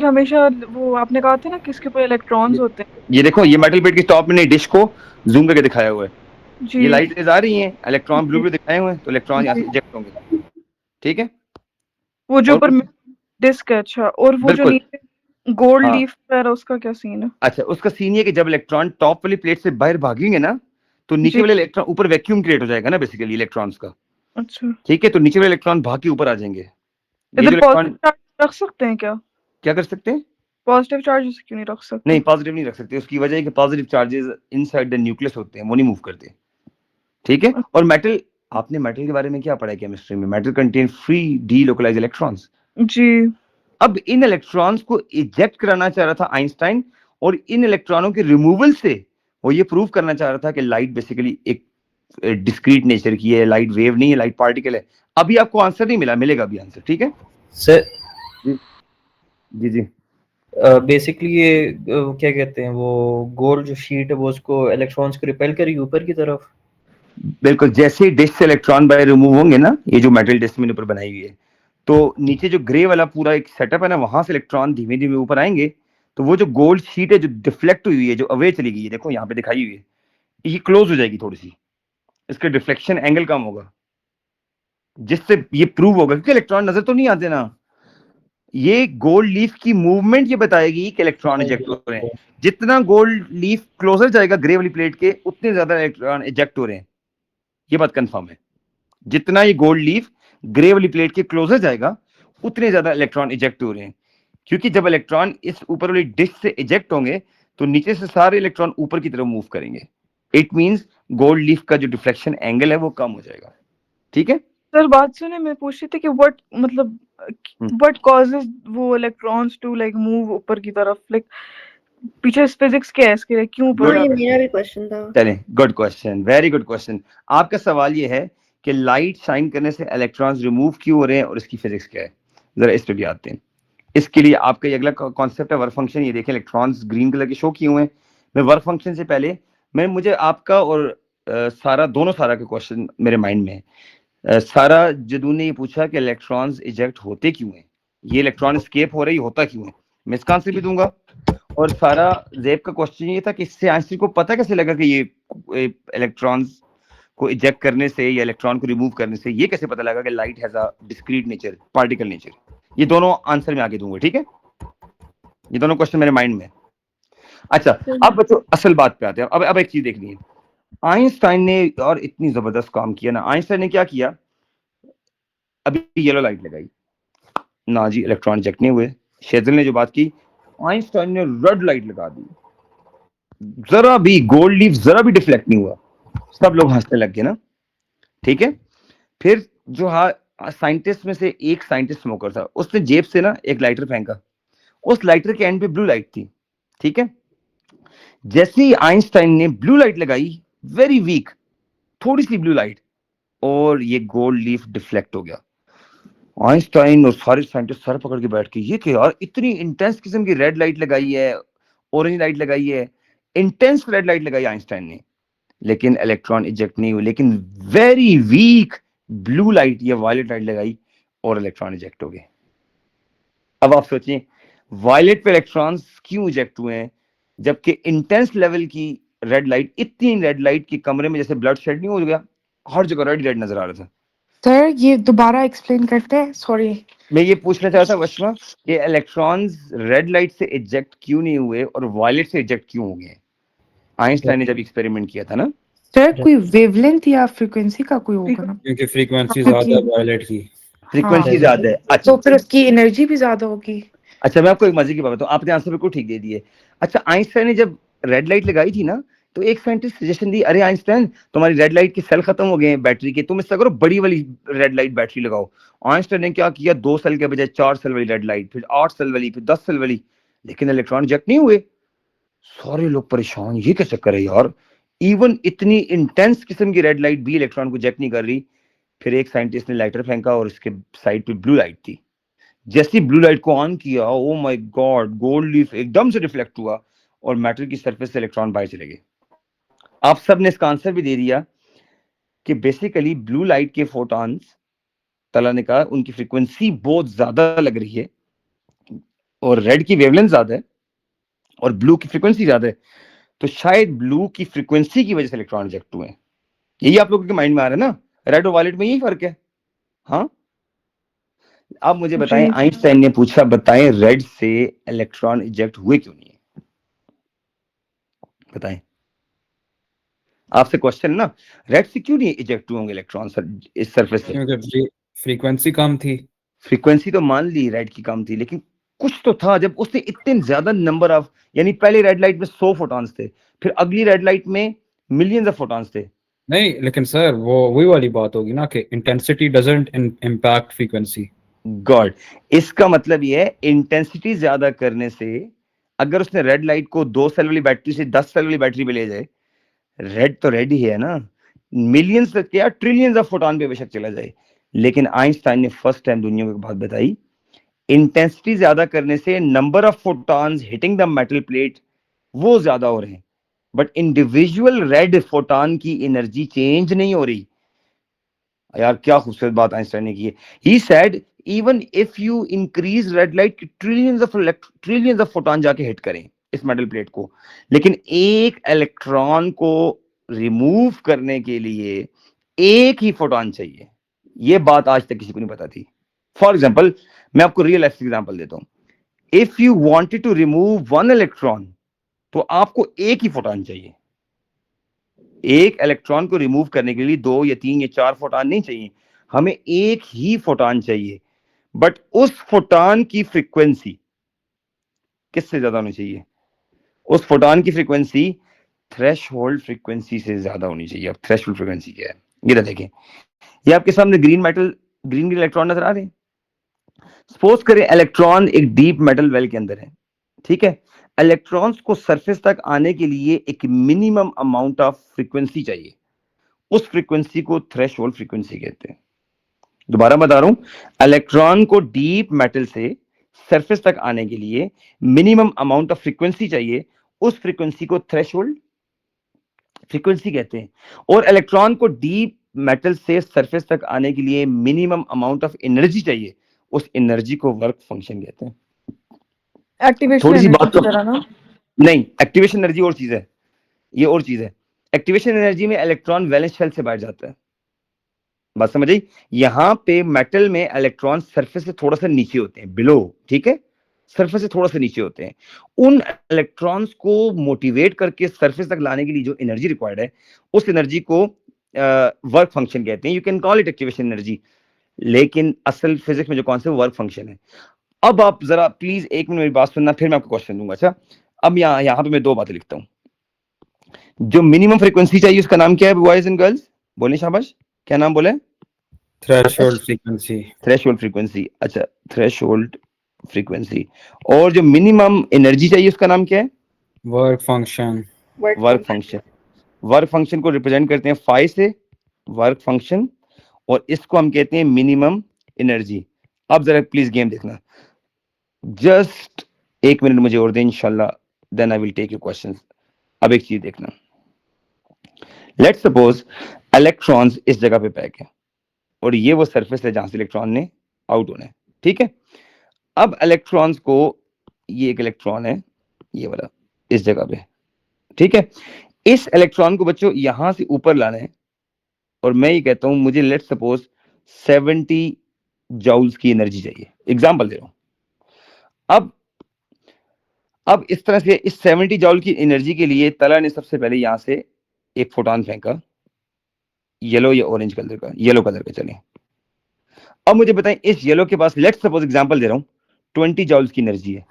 S5: हमेशा वो आपने कहा था ना कि इसके ऊपर इलेक्ट्रॉन्स होते हैं।
S1: ये देखो, ये मेटल प्लेट की टॉप में डिश को जूम करके दिखाया हुआ है।
S5: जी,
S1: ये लाइट रेज आ रही हैं, इलेक्ट्रॉन ब्लू दिखाए हुए हैं, तो इलेक्ट्रॉन यहाँ से इजेक्ट होंगे, ठीक है।
S5: वो जो
S1: और
S5: ऊपर डिस्क है, अच्छा, और वो जो
S1: बिल्कुल
S5: नीचे गोल्ड
S1: हाँ
S5: लीफ पर है, उसका क्या सीन है?
S1: अच्छा, उसका सीन ये कि जब इलेक्ट्रॉन टॉप वाली प्लेट से बाहर भागेंगे ना, तो नीचे
S5: जी,
S1: वाले इलेक्ट्रॉन ऊपर वैक्यूम क्रिएट हो जाएगा ना बेसिकली इलेक्ट्रॉन्स का,
S5: अच्छा।
S1: ठीक है, तो नीचे वाले इलेक्ट्रॉन भाग के ऊपर आ जाएंगे। ये
S5: इधर
S1: जो
S5: पॉजिटिव
S1: इलेक्ट्रॉन
S5: चार्ज रख सकते हैं क्या?
S1: क्या कर सकते हैं?
S5: पॉजिटिव चार्ज क्यों नहीं रख सकते?
S1: नहीं, पॉजिटिव नहीं रख सकते, उसकी वजह है कि positive charges inside the nucleus होते हैं, वो नहीं मूव करते, ठीक है। और मेटल, आपने मेटल के बारे में क्या पढ़ा है केमिस्ट्री में? Metal contain free delocalised electrons.
S5: जी,
S1: अब इन इलेक्ट्रॉन्स को इजेक्ट कराना चाह रहा था आइंस्टाइन, और इन इलेक्ट्रॉनों के रिमूवल से वो ये प्रूव करना चाह रहा था कि लाइट बेसिकली एक डिस्क्रीट नेचर की है, लाइट वेव नहीं है, लाइट पार्टिकल है। अभी आपको आंसर नहीं मिला, मिलेगा अभी आंसर, ठीक है
S4: सर
S1: जी जी जी।
S4: बेसिकली ये क्या कहते हैं, वो गोल्ड जो शीट है वो उसको इलेक्ट्रॉन्स को रिपेल करेगी ऊपर की तरफ।
S1: बिल्कुल, जैसे ही डिस्क से इलेक्ट्रॉन बाहर रिमूव होंगे ना, ये जो मेटल डिस्क मैंने ऊपर बनाई हुई है, तो नीचे जो ग्रे वाला पूरा एक सेटअप है ना, वहां से इलेक्ट्रॉन धीमे धीमे ऊपर आएंगे, तो वो जो गोल्ड शीट है जो डिफ्लेक्ट हुई है, जो अवे चली गई है, देखो यहाँ पे दिखाई हुई है, ये क्लोज हो जाएगी थोड़ी सी, इसका डिफ्लेक्शन एंगल कम होगा, जिससे ये प्रूव होगा, क्योंकि इलेक्ट्रॉन नजर तो नहीं आते ना, ये गोल्ड लीफ की मूवमेंट ये बताएगी कि इलेक्ट्रॉन इजेक्ट हो रहे हैं। जितना गोल्ड लीफ क्लोजर जाएगा ग्रे वाली प्लेट के, उतने ज्यादा इलेक्ट्रॉन इजेक्ट हो रहे हैं, ये बात कंफर्म है। जितना ये गोल्ड लीफ ग्रे वाली प्लेट के क्लोजर जाएगा, उतने ज्यादा इलेक्ट्रॉन इजेक्ट हो रहे हैं, क्योंकि जब इलेक्ट्रॉन इस ऊपर वाली डिस्क से इजेक्ट होंगे, तो नीचे से सारे इलेक्ट्रॉन ऊपर की तरफ मूव करेंगे। इट मींस गोल्ड लीफ का जो डिफ्लेक्शन एंगल है वो कम हो जाएगा, ठीक है।
S5: सर बात सुने, मैं पूछ रही थी कि व्हाट मतलब व्हाट कॉजेस वो इलेक्ट्रॉन्स टू लाइक मूव ऊपर की तरफ, लाइक पीछे फिजिक्स क्या है इसके लिए, क्यों ऊपर
S3: हाँ, ये
S5: जाते हैं?
S3: मेरा भी क्वेश्चन था।
S1: चलें, good question, very good question. आपका सवाल ये है कि लाइट शाइन करने से इलेक्ट्रॉन्स रिमूव क्यों हो रहे हैं और इसकी फिजिक्स क्या है। जरा इस पे भी आते हैं। इसके लिए आपका ये अगला कॉन्सेप्ट है वर्क फंक्शन। ये देखें, इलेक्ट्रॉन्स ग्रीन कलर के शो किए हुए हैं। मैं वर्क फंक्शन से पहले मुझे आपका और सारा, दोनों सारा का क्वेश्चन मेरे माइंड में है। सारा जदू ने ये पूछा कि इलेक्ट्रॉन्स इजेक्ट होते क्यों हैं, ये इलेक्ट्रॉन स्केप हो रही होता क्यों है, मैं इसका आंसर भी दूंगा। और सारा जैब का क्वेश्चन ये था कि इससे आंसर को पता कैसे लगा कि ये इलेक्ट्रॉन्स को इजेक्ट करने से या इलेक्ट्रॉन को रिमूव करने से ये कैसे पता लगा कि light has a discrete nature, particle nature. ये दोनों आंसर मैं आगे दूंगा, ठीक है। ये दोनों क्वेश्चन मेरे माइंड में। अच्छा, अब बच्चों असल बात पे आते हैं। अब एक चीज देखनी है, आइंस्टाइन ने और इतनी जबरदस्त काम किया ना। आइंस्टाइन ने क्या किया, अभी येलो लाइट लगाई ना जी, इलेक्ट्रॉन इजेक्ट नहीं हुए। शेजल ने जो बात की, आइंस्टाइन ने रेड लाइट लगा दी, जरा भी गोल्ड लीफ जरा भी डिफ्लेक्ट नहीं हुआ, सब लोग हंसने लग गए ना, ठीक है। फिर जो साइंटिस्ट में से एक साइंटिस्ट स्मोकर था, उसने जेब से ना एक लाइटर फेंका, उस लाइटर के एंड पे ब्लू लाइट थी, ठीक है। जैसे ही आइंस्टाइन ने ब्लू लाइट लगाई, वेरी वीक, थोड़ी सी ब्लू लाइट, और ये गोल्ड लीफ डिफ्लेक्ट हो गया। आइंस्टाइन और सारे साइंटिस्ट सर पकड़ के बैठ के, ये क्या यार, इतनी इंटेंस किस्म की रेड लाइट लगाई है, ऑरेंज लाइट लगाई है, इंटेंस रेड लाइट लगाई आइंस्टाइन ने, लेकिन इलेक्ट्रॉन इजेक्ट नहीं हुए। लेकिन वेरी वीक ब्लू लाइट या वायलेट लाइट लगाई और इलेक्ट्रॉन इजेक्ट हो गए। अब आप सोचिए, वायलेट पे इलेक्ट्रॉन्स क्यों इजेक्ट हुए हैं, जबकि इंटेंस लेवल की रेड लाइट, इतनी रेड लाइट कि कमरे में जैसे ब्लड शेड नहीं हो गया, हर जगह रेड रेड नजर आ रहा था।
S8: सर ये दोबारा एक्सप्लेन करते हैं, सॉरी।
S1: मैं ये पूछना चाह रहा था वशमा कि इलेक्ट्रॉन्स रेड लाइट से इजेक्ट क्यों नहीं हुए और वायलेट से इजेक्ट क्यों हो गए। आइंस्टाइन ने जब एक्सपेरिमेंट किया था ना।
S8: सर कोई वेवलेंथ या फ्रीक्वेंसी का कोई होगा ना,
S2: क्योंकि फ्रीक्वेंसी
S8: हाँ,
S2: ज्यादा है वायलेट की।
S1: फ्रीक्वेंसी
S8: हाँ,
S1: ज्यादा है, अच्छा।
S8: तो फिर उसकी एनर्जी भी ज्यादा होगी।
S1: अच्छा, मैं आपको एक मजे की बात बताऊं, आपने आंसर बिल्कुल ठीक दे दिए। अच्छा, आइंस्टाइन ने जब रेड लाइट लगाई थी ना, तो एक साइंटिस्ट सजेशन दी, अरे आइंस्टाइन, तुम्हारी रेड लाइट के सेल खत्म हो गए हैं बैटरी के, तुम इसका करो बड़ी वाली रेड लाइट बैटरी लगाओ। आइंस्टाइन ने क्या किया, 2 सेल के बजाय 4 सेल वाली रेड लाइट, फिर 8 सेल वाली, फिर 10 सेल वाली, लेकिन इलेक्ट्रॉन इजेक्ट नहीं हुए। सारे लोग परेशान, ये क्या चक्कर है यार, इवन इतनी इंटेंस किस्म की रेड लाइट भी इलेक्ट्रॉन को इजेक्ट नहीं कर रही। फिर एक साइंटिस्ट ने लाइटर फेंका और उसके साइड पे ब्लू लाइट थी। जैसे ब्लू लाइट को ऑन किया, oh my God, gold leaf एकदम से रिफ्लेक्ट हुआ और मेटल की सरफेस से इलेक्ट्रॉन बाहर चले गए। आप सब ने इसका आंसर भी दे दिया कि बेसिकली ब्लू लाइट के फोटॉन्स, तला ने कहा, उनकी फ्रीक्वेंसी बहुत ज्यादा लग रही है और रेड की वेवलेंथ ज्यादा है और ब्लू की फ्रीक्वेंसी ज्यादा है, तो शायद ब्लू की फ्रीक्वेंसी की वजह से इलेक्ट्रॉन रिजेक्ट हुए हैं। यही आप लोगों के माइंड में आ रहा है ना, रेड और वायलेट में यही फर्क है। हाँ, अब मुझे बताएं,
S5: जी।
S1: आइंस्टाइन ने पूछा बताएं रेड से इलेक्ट्रॉन इजेक्ट हुए क्यों नहीं है, बताएं। आपसे क्वेश्चन ना, रेड से क्यों नहीं इजेक्ट होंगे इलेक्ट्रॉन सर इस सरफेस से?
S2: क्योंकि फ्रीक्वेंसी कम थी।
S1: फ्रीक्वेंसी तो मान ली रेड की कम थी, लेकिन कुछ तो था जब उसने इतने ज्यादा नंबर ऑफ, यानी पहले रेड लाइट में 100 फोटॉन्स थे, फिर अगली रेड लाइट में मिलियंस ऑफ फोटॉन्स थे।
S2: नहीं लेकिन सर वो वही वाली बात होगी ना कि intensity doesn't impact frequency.
S1: God, इसका मतलब ये है इंटेंसिटी ज्यादा करने से, अगर उसने रेड लाइट को 2 सेल वाली बैटरी से 10 सेल वाली बैटरी पे ले जाए, रेड तो रेड ही है ना, मिलियंस या ट्रिलियंस ऑफ फोटॉन पे बेशक चला जाए, लेकिन आइंस्टाइन ने फर्स्ट टाइम दुनिया को एक बात बताई, इंटेंसिटी ज्यादा करने से number of photons hitting the metal plate वो ज्यादा हो रहे हैं, बट इंडिविजुअल रेड फोटॉन की एनर्जी चेंज नहीं हो रही। यार क्या खूबसूरत बात आइंस्टाइन ने की है। He said even if you increase red light, trillions of photon जाके हिट करें इस मेटल प्लेट को, लेकिन एक इलेक्ट्रॉन को रिमूव करने के लिए एक ही फोटॉन चाहिए। ये बात आज तक किसी को नहीं पता थी। फॉर एग्जाम्पल, मैं आपको रियल लाइफ एग्जाम्पल देता हूं। If you wanted to remove 1 electron, तो आपको एक ही फोटॉन चाहिए। एक इलेक्ट्रॉन को रिमूव करने के लिए 2 या 3 या 4 फोटॉन नहीं चाहिए, हमें एक ही फोटॉन चाहिए, बट उस फोटॉन की फ्रीक्वेंसी किससे ज्यादा होनी चाहिए? उस फोटॉन की फ्रीक्वेंसी थ्रेशहोल्ड फ्रीक्वेंसी से ज्यादा होनी चाहिए। अब थ्रेशहोल्ड फ्रीक्वेंसी क्या है, ये देखें, ये आपके सामने ग्रीन इलेक्ट्रॉन नजर आ रहे हैं। सपोज करें इलेक्ट्रॉन एक डीप मेटल वेल के अंदर है, ठीक है। इलेक्ट्रॉन्स को सरफेस तक आने के लिए एक मिनिमम अमाउंट ऑफ फ्रीक्वेंसी चाहिए, उस फ्रीक्वेंसी को थ्रेशहोल्ड फ्रीक्वेंसी कहते हैं। दोबारा बता रहा हूं, इलेक्ट्रॉन को डीप मेटल से सरफेस तक आने के लिए मिनिमम अमाउंट ऑफ फ्रीक्वेंसी चाहिए, उस फ्रीक्वेंसी को थ्रेशहोल्ड फ्रीक्वेंसी कहते हैं। और इलेक्ट्रॉन को डीप मेटल से सरफेस तक आने के लिए मिनिमम अमाउंट ऑफ एनर्जी चाहिए, उस एनर्जी को वर्क फंक्शन कहते हैं।
S5: एक्टिवेशन
S1: थोड़ी सी
S5: एनर्जी
S1: बात
S5: की
S1: तो
S5: तरह ना?
S1: नहीं, एक्टिवेशन एनर्जी और चीज है, ये और चीज है। एक्टिवेशन एनर्जी में इलेक्ट्रॉन वैलेंस शेल से बाहर जाता है, बात समझ आई। यहां पे मेटल में इलेक्ट्रॉन सरफेस से थोड़ा सा नीचे होते हैं, बिलो, ठीक है, सरफेस से थोड़ा सा नीचे होते हैं। उन इलेक्ट्रॉन्स को मोटिवेट करके सरफेस तक लाने के लिए जो एनर्जी रिक्वायर्ड है, उस एनर्जी को वर्क फंक्शन कहते हैं। You can call it activation energy, लेकिन असल फिजिक्स में जो कॉन्सेप्ट वर्क फंक्शन है। अब आप जरा प्लीज 1 मिनट मेरी बात सुनना, फिर मैं आपको क्वेश्चन दूंगा। अच्छा, अब यहाँ पे मैं 2 बातें लिखता हूँ। जो मिनिमम फ्रीक्वेंसी चाहिए उसका नाम क्या है बॉयज एंड गर्ल्स? बोले शाबाश, क्या नाम बोले?
S2: Threshold frequency.
S1: Threshold frequency. अच्छा, थ्रेशहोल्ड फ्रीक्वेंसी। और जो मिनिमम एनर्जी चाहिए उसका नाम क्या है?
S2: Work function.
S1: Work function. Work function को रिप्रेजेंट करते हैं फाई से, वर्क फंक्शन, और इसको हम कहते हैं मिनिमम एनर्जी। अब जरा प्लीज गेम देखना, जस्ट 1 मिनट मुझे और दें इंशाल्लाह, then I will take your questions. अब एक चीज देखना, लेट्स सपोज इलेक्ट्रॉन्स इस जगह पे पैक है, और ये वो सरफेस है जहां से इलेक्ट्रॉन ने आउट होना है, ठीक है। अब इलेक्ट्रॉन्स को, ये एक इलेक्ट्रॉन है ये वाला इस जगह पे, ठीक है। इस इलेक्ट्रॉन को बच्चों यहां से ऊपर लाना है, और मैं ये कहता हूं मुझे लेट्स सपोज 70 जूल्स की एनर्जी चाहिए, एग्जांपल दे रहा हूं। अब इस तरह से इस 70 जूल की एनर्जी के लिए तला ने सबसे पहले यहां से एक फोटॉन फेंका, येलो या ऑरेंज कलर का, येलो कलर का चले। अब मुझे बताएं, इस येलो के पास लेट्स सपोज एग्जांपल दे रहा हूं 20 जूल्स की एनर्जी है।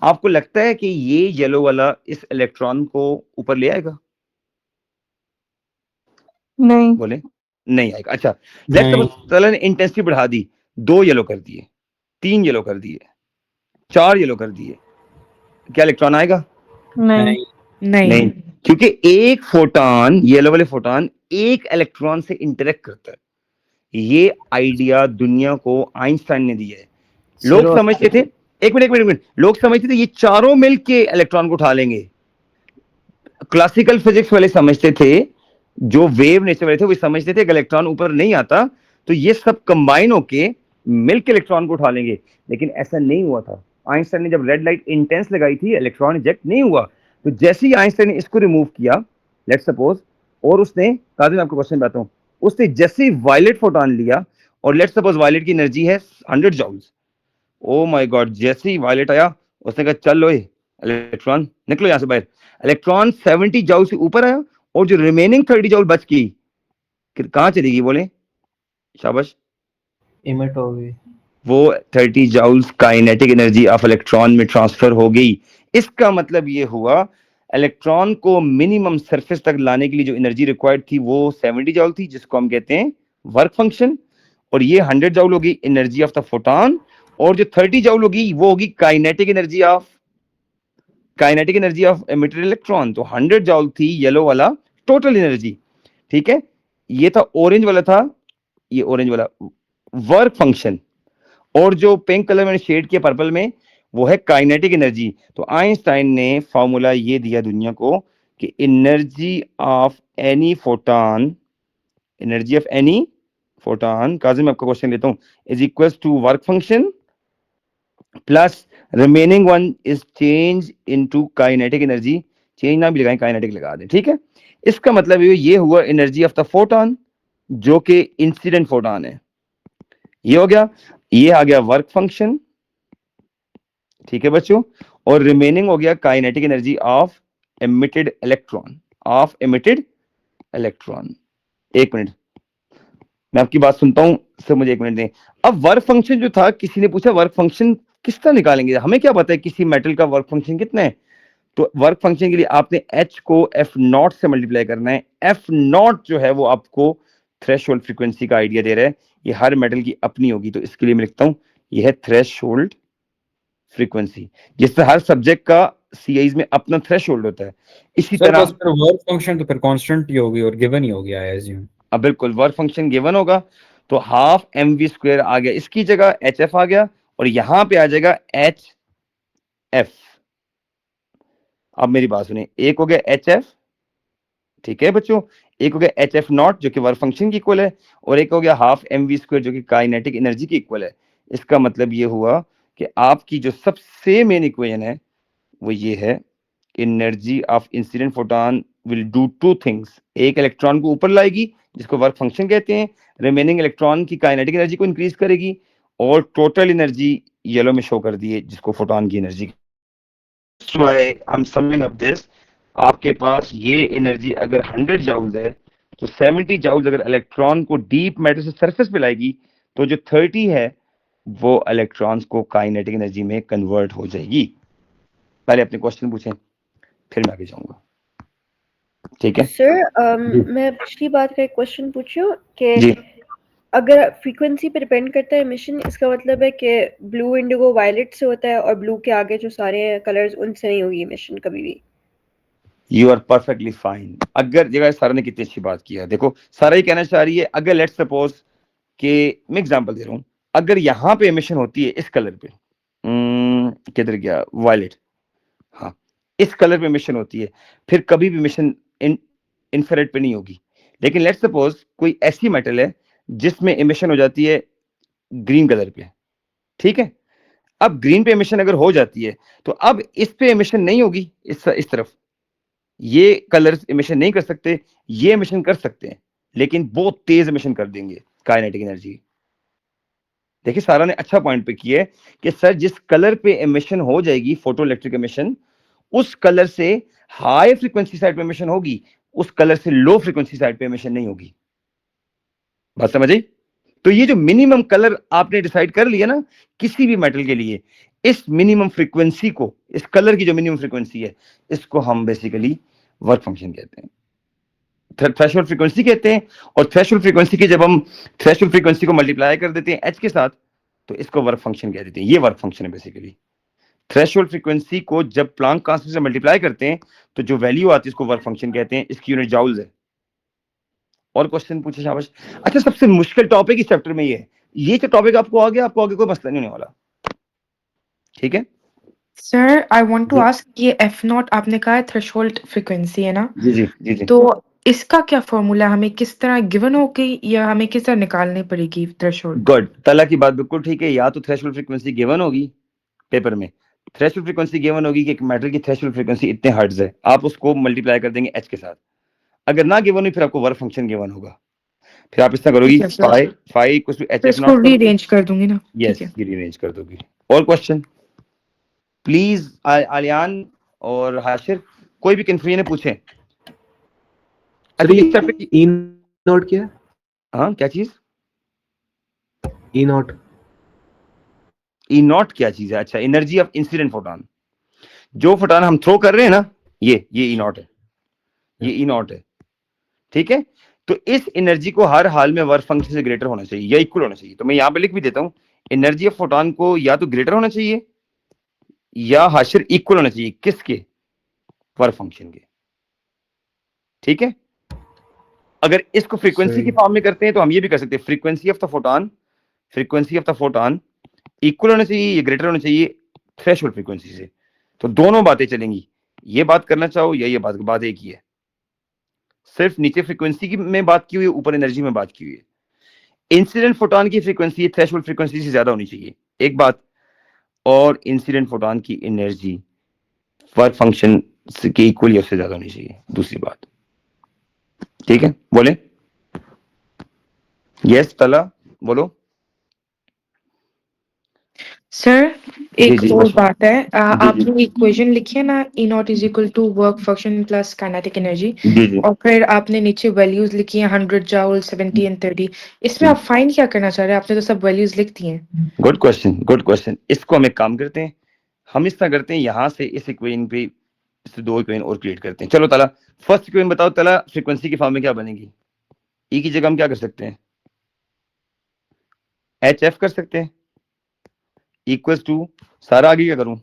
S1: आपको लगता है कि ये येलो वाला इस इलेक्ट्रॉन को ऊपर ले आएगा?
S5: नहीं।
S1: बोले नहीं आएगा। अच्छा, लेट्स सपोज तला ने इंटेंसिटी बढ़ा दी, 2 येलो कर दिए, 3 येलो कर दिए, 4 येलो कर दिए, क्या इलेक्ट्रॉन आएगा?
S5: नहीं।
S1: नहीं, क्योंकि एक फोटॉन, येलो वाले फोटॉन एक इलेक्ट्रॉन से इंटरेक्ट करता है। ये आइडिया दुनिया को आइंस्टाइन ने दिया है। लोग समझते थे, एक मिनट, लोग समझते थे ये चारों मिलके इलेक्ट्रॉन को उठा लेंगे। क्लासिकल फिजिक्स वाले समझते थे, जो वेव नेचर वाले थे वो समझते थे कि इलेक्ट्रॉन ऊपर नहीं आता तो ये सब कंबाइन होके मिलके इलेक्ट्रॉन को उठा लेंगे, लेकिन ऐसा नहीं हुआ था। आइंस्टाइन ने जब रेड लाइट इंटेंस लगाई थी, इलेक्ट्रॉन इजेक्ट नहीं हुआ। तो जैसे ही आइंस्टाइन ने इसको रिमूव किया, लेट्स सपोज, और उसने, काजी मैं आपको क्वेश्चन बताता हूं, उसने जैसे ही वायलेट फोटॉन लिया और लेट्स सपोज वायलेट की एनर्जी है 100 जूल्स। ओ माय गॉड, जैसे ही वायलेट आया उसने कहा चल लो इलेक्ट्रॉन निकलो यहाँ से बाहर। इलेक्ट्रॉन 70 जूल से ऊपर आया और जो रिमेनिंग 30 जूल बच गई कहाँ चली गई? बोले शाबाश।
S4: इमिट हो गई।
S1: वो 30 joules kinetic energy of electron में ट्रांसफर हो गई। इसका मतलब ये हुआ इलेक्ट्रॉन को मिनिमम सरफेस तक लाने के लिए जो एनर्जी रिक्वायर्ड थी वो 70 जूल थी, जिसको हम कहते हैं वर्क फंक्शन, और ये 100 जूल होगी एनर्जी ऑफ द फोटोन, और जो 30 जूल होगी वो होगी kinetic energy of emitted electron. तो 100 जूल थी येलो वाला टोटल एनर्जी, ठीक है। ये था ऑरेंज वाला, था ये ऑरेंज वाला वर्क फंक्शन, और जो पिंक कलर मैंने शेड किया पर्पल में वो है काइनेटिक एनर्जी। तो आइंस्टाइन ने फॉर्मूला ये दिया दुनिया को कि energy of any photon Kazim मैं आपका क्वेश्चन लेता हूं, is equals to work function plus remaining one is change into kinetic energy. Change ना भी लगाएं, काइनेटिक लगा दें, ठीक है। इसका मतलब ये हुआ एनर्जी ऑफ द फोटोन जो कि इंसिडेंट फोटोन है, ये हो गया। ये आ गया वर्क फंक्शन, ठीक है बच्चों, और रिमेनिंग हो गया kinetic energy of emitted electron. एक मिनट मैं आपकी बात सुनता हूं सर, मुझे एक मिनट दें। अब वर्क फंक्शन जो था, किसी ने पूछा वर्क फंक्शन किस तरह निकालेंगे, हमें क्या पता है किसी मेटल का वर्क फंक्शन कितना है। तो वर्क फंक्शन के लिए आपने H को F0 से मल्टीप्लाई करना है। F0 जो है वो आपको थ्रेशोल्ड फ्रीक्वेंसी का आइडिया दे रहा है, ये हर मेटल की अपनी होगी, तो इसके लिए मैं लिखता हूं ये है थ्रेशोल्ड फ्रीक्वेंसी, जिससे हर सब्जेक्ट का सीआईज में अपना थ्रेशोल्ड होता है। इसी तरह
S2: वर्क फंक्शन तो फिर कांस्टेंट ही होगी और गिवन ही हो गया है एज्यूम।
S1: अब बिल्कुल वर्क फंक्शन गिवन होगा, तो हाफ mv² आ गया, इसकी जगह HF आ गया, और यहां पे आ जाएगा HF। अब मेरी बात सुनिए, एक हो गया HF, ठीक है बच्चों, एक हो गया HF0 जो कि वर्क फंक्शन की इक्वल है, और एक हो गया हाफ mv² जो कि काइनेटिक एनर्जी की इक्वल है। इसका मतलब ये हुआ कि आपकी जो सबसे मेन इक्वेशन है वो ये है, energy of incident photon will do two things. एक इलेक्ट्रॉन को ऊपर लाएगी जिसको वर्क फंक्शन कहते हैं, रिमेनिंग इलेक्ट्रॉन की काइनेटिक एनर्जी को इंक्रीज करेगी, और टोटल एनर्जी येलो में शो कर दी है जिसको फोटोन की energy. So I'm summing up this, आपके पास ये एनर्जी अगर 100 जूल्स है तो 70 जूल्स अगर इलेक्ट्रॉन को डीप मैटर से सरफेस पे लाएगी, तो जो 30 है वो इलेक्ट्रॉन्स को काइनेटिक एनर्जी में कन्वर्ट हो जाएगी। पहले अपने क्वेश्चन पूछें फिर मैं आगे जाऊंगा, ठीक है
S3: सर
S1: जी।
S3: मैं पिछली बात का एक क्वेश्चन पूछूं
S1: जी
S3: कि अगर फ्रीक्वेंसी पे डिपेंड करता है एमिशन, इसका मतलब है कि ब्लू इंडिगो वायलेट से होता है और ब्लू के आगे जो सारे कलर्स उनसे नहीं होगी एमिशन कभी भी।
S1: You are perfectly fine. अगर जगह सारा ने कितनी अच्छी बात की है, देखो सारा ही कहना चाह रही है, अगर लेट्स सपोज कि मैं एग्जांपल दे रहा हूं, अगर यहाँ पे एमिशन होती है इस कलर पे, किधर गया वायलेट, हाँ इस कलर पे एमिशन होती है, फिर कभी भी एमिशन इंफ्रारेड पे नहीं होगी। लेकिन लेट्स सपोज कोई ऐसी मेटल है जिसमें एमिशन हो जाती है ग्रीन कलर पे, ठीक है। अब ग्रीन पे एमिशन अगर हो जाती है तो अब इस पे एमिशन नहीं होगी, इस तरफ ये कलर्स एमिशन नहीं कर सकते, ये एमिशन कर सकते हैं, लेकिन बहुत तेज एमिशन कर देंगे काइनेटिक एनर्जी। देखिए सारा ने अच्छा पॉइंट पे किया है कि सर जिस कलर पे एमिशन हो जाएगी फोटो इलेक्ट्रिक एमिशन, उस कलर से हाई फ्रीक्वेंसी साइड पे एमिशन होगी, उस कलर से लो फ्रीक्वेंसी साइड पे एमिशन नहीं होगी। बात समझ आई? तो ये जो मिनिमम कलर आपने डिसाइड कर लिया ना किसी भी मेटल के लिए, इस मिनिमम फ्रीक्वेंसी को, इस कलर की जो मिनिमम फ्रीक्वेंसी है, इसको हम बेसिकली वर्क फंक्शन कहते हैं, थ्रेशोल्ड फ्रीक्वेंसी कहते हैं। और थ्रेशोल्ड फ्रीक्वेंसी की जब हम थ्रेशोल्ड फ्रीक्वेंसी को मल्टीप्लाई कर देते हैं H के साथ, तो इसको वर्क फंक्शन कह देते हैं। ये वर्क फंक्शन है बेसिकली। थ्रेशोल्ड फ्रीक्वेंसी को जब प्लांक कांस्टेंट से मल्टीप्लाई करते हैं तो जो वैल्यू आती है इसको वर्क फंक्शन कहते हैं, इसकी यूनिट जूल्स है। और क्वेश्चन पूछे शाबाश। अच्छा सबसे मुश्किल टॉपिक इस चैप्टर में ये जो टॉपिक आपको आ गया, आपको आगे कोई मसला नहीं होने वाला, ठीक है
S8: सर आई वांट टू
S1: जी
S8: आस्क, ये F0 आपने कहा थ्रेशोल्ड फ्रीक्वेंसी है ना,
S1: जी जी जी जी।
S8: तो इसका क्या फॉर्मूला, हमें किस तरह गिवन होगी या हमें किस तरह निकालनी पड़ेगी थ्रेशोल्ड?
S1: गुड, तला की बात बिल्कुल ठीक है। या तो थ्रेशोल्ड फ्रीक्वेंसी गिवन होगी पेपर में, थ्रेशोल्ड फ्रीक्वेंसी गिवन होगी कि एक मेटल की थ्रेशोल्ड फ्रीक्वेंसी इतने हर्ट्ज है, आप उसको मल्टीप्लाई कर देंगे H के साथ। अगर ना गिवन हुई फिर आपको वर्क फंक्शन गिवन होगा। फिर आप इस तरह करोगी
S8: ठीक है sir,
S1: phi phi equals to H
S8: तो
S1: एफ
S8: इसको
S1: नॉट करोगी।
S8: रीअरेंज कर दूंगी ना। ठीक
S1: यस,
S8: है
S1: ये रीअरेंज कर दोगी। और क्वेश्चन प्लीज, आलियान और हाशिर, कोई भी कंफ्यूजन है पूछें।
S6: सर
S1: अच्छा,
S6: ये
S1: इस चैप्टर
S6: ई नॉट क्या है?
S1: हाँ क्या चीज?
S6: ई नॉट
S1: ई नॉट क्या चीज है? अच्छा, एनर्जी ऑफ इंसिडेंट फोटोन। जो फोटोन हम थ्रो कर रहे हैं ना, ये ई नॉट है, ये ई नॉट है, ठीक है। तो इस एनर्जी को हर हाल में वर्क फंक्शन से ग्रेटर होना चाहिए या इक्वल होना चाहिए। तो मैं यहां पे लिख भी देता हूं, एनर्जी ऑफ फोटोन को या तो ग्रेटर होना चाहिए या हाशिर इक्वल होना चाहिए, किसके? वर्क फंक्शन के, ठीक है। अगर इसको फ्रीक्वेंसी की फॉर्म में करते हैं तो हम ये भी कर सकते हैं, frequency of the photon, frequency of the photon equal होना चाहिए या ग्रेटर होना चाहिए थ्रेशोल्ड फ्रीक्वेंसी से। तो दोनों बातें चलेंगी, ये बात करना चाहो या ये बात एक ही है। सिर्फ नीचे फ्रीक्वेंसी की में बात की हुई है, ऊपर एनर्जी में बात की हुई है। इंसिडेंट फोटोन की फ्रीक्वेंसी थ्रेशोल्ड फ्रीक्वेंसी से ज्यादा होनी चाहिए, एक बात, और इंसिडेंट फोटोन की एनर्जी वर्क फंक्शन के इक्वल या उससे ज्यादा होनी चाहिए, दूसरी बात, ठीक है। बोले यस तला, बोलो।
S8: सर,
S1: जी
S8: एक
S1: जी
S8: और
S1: बस
S8: बात है,
S1: जी
S8: आपने इक्वेशन लिखी है ना, E naught is equal to work function plus kinetic energy,
S1: जी जी।
S8: और फिर आपने नीचे वैल्यूज लिखी है 100 जूल, 70 एंड 30। इसमें आप फाइंड क्या करना चाह रहे हैं? आपने तो सब वैल्यूज लिख दी हैं।
S1: Good question, good question. इसको हम एक काम करते हैं, हम इस तरह करते हैं, यहां से इस इक्वेशन पे इससे दो इक्वेशन और क्रिएट करते हैं। चलो तला, फर्स्ट इक्वेशन बताओ तला, फ्रीक्वेंसी की फॉर्म में क्या बनेगी? ई की जगह हम क्या कर सकते हैं? एच एफ कर सकते हैं, इक्वल्स टू, सारा आगे क्या करूं?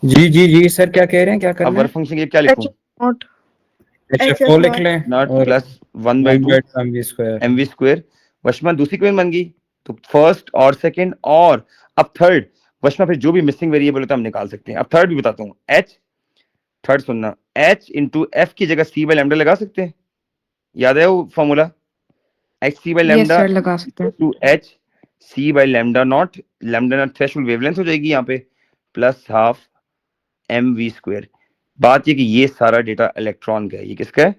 S2: जी जी जी सर, क्या कह रहे हैं, क्या
S1: अब
S2: करना
S1: वर्क
S2: है?
S1: फंक्शन के क्या लिखूं?
S5: नॉट
S2: HFO लिख लें
S1: नॉट
S2: और
S1: प्लस 1/2
S2: 1/2
S1: mv स्क्वायर। वशमा दूसरी इक्वेशन बन गई। तो फर्स्ट और सेकंड और अब थर्ड, वशमा फिर जो भी मिसिंग वेरिएबल होता है हम निकाल सकते हैं। अब थर्ड भी बताता हूँ, एच, थर्ड सुनना, एच इंटू एफ की जगह सी बाई लैम्डा लगा सकते हैं, याद है वो formula? H C by
S8: yes
S1: lambda
S8: sir, लगा सकते हैं।
S1: To H C by lambda naught, lambda naught threshold wavelength हो जाएगी यहाँ पे, plus half M V square. बात ये कि ये सारा डेटा इलेक्ट्रॉन का है, ये किसका है?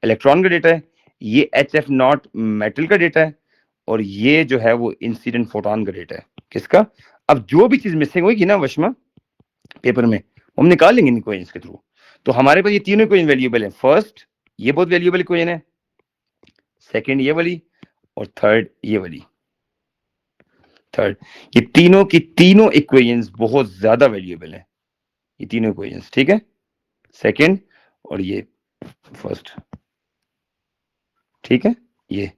S1: इलेक्ट्रॉन का डेटा है। ये एच एफ नॉट मेटल का डेटा है, और ये जो है वो इंसिडेंट फोटोन का डेटा है, किसका? अब जो भी चीज मिसिंग होगी ना वशमा पेपर में, हम निकाल लेंगे इन इक्वेशंस के थ्रू। तो हमारे पास ये तीनों इक्वेशन वैल्यूएबल है। फर्स्ट ये बहुत वैल्यूएबल इक्वेशन है, सेकंड ये वाली, और थर्ड ये वाली। थर्ड, ये तीनों की तीनों इक्वेशंस बहुत ज्यादा वैल्यूएबल है, ये तीनों इक्वेशंस, ठीक है। सेकंड और ये फर्स्ट, ठीक है। ये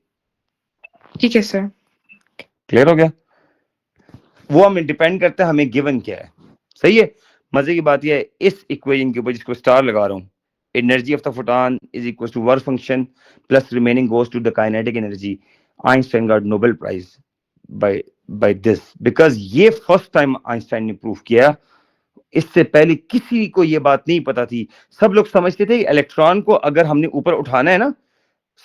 S8: ठीक है सर।
S1: क्लियर हो गया? वो हमें डिपेंड करता है हमें गिवन क्या है, सही है। मजे की बात यह है, इस इक्वेशन के ऊपर जिसको स्टार लगा रहा हूं, energy of the photon is equal to work function plus remaining goes to the kinetic energy. Einstein got Nobel prize by this, because ये फर्स्ट टाइम आइंस्टाइन ने प्रूव किया। इससे पहले किसी को ये बात नहीं पता थी। सब लोग समझते थे इलेक्ट्रॉन को अगर हमने ऊपर उठाना है ना,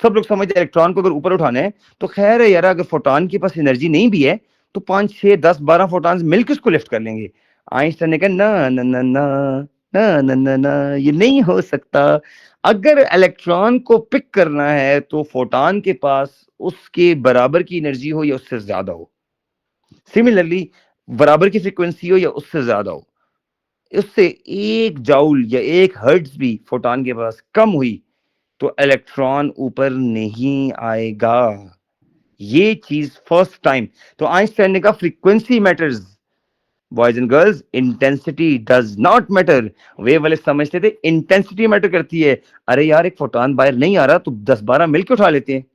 S1: सब लोग समझते इलेक्ट्रॉन को अगर ऊपर उठाना है तो खैर है यार, अगर फोटोन के पास एनर्जी नहीं भी है तो 5 6 10 12 फोटॉन्स मिलकर उसको लिफ्ट कर लेंगे। आइंस्टाइन ने कहा ना ना ना ना ना ना ना ना, ये नहीं हो सकता। अगर इलेक्ट्रॉन को पिक करना है तो फोटोन के पास उसके बराबर की एनर्जी हो या उससे ज्यादा हो, सिमिलरली बराबर की फ्रीक्वेंसी हो या उससे ज्यादा हो। उससे 1 जाउल या 1 हर्ट्ज भी फोटोन के पास कम हुई तो इलेक्ट्रॉन ऊपर नहीं आएगा। ये चीज फर्स्ट टाइम। तो आइंस्टाइन ने कहा frequency matters, boys and girls, intensity does not matter. वे वाले समझते थे इंटेंसिटी मैटर करती है। अरे यार, एक फोटोन बाहर नहीं आ रहा तो 10 12 मिलकर उठा लेते हैं।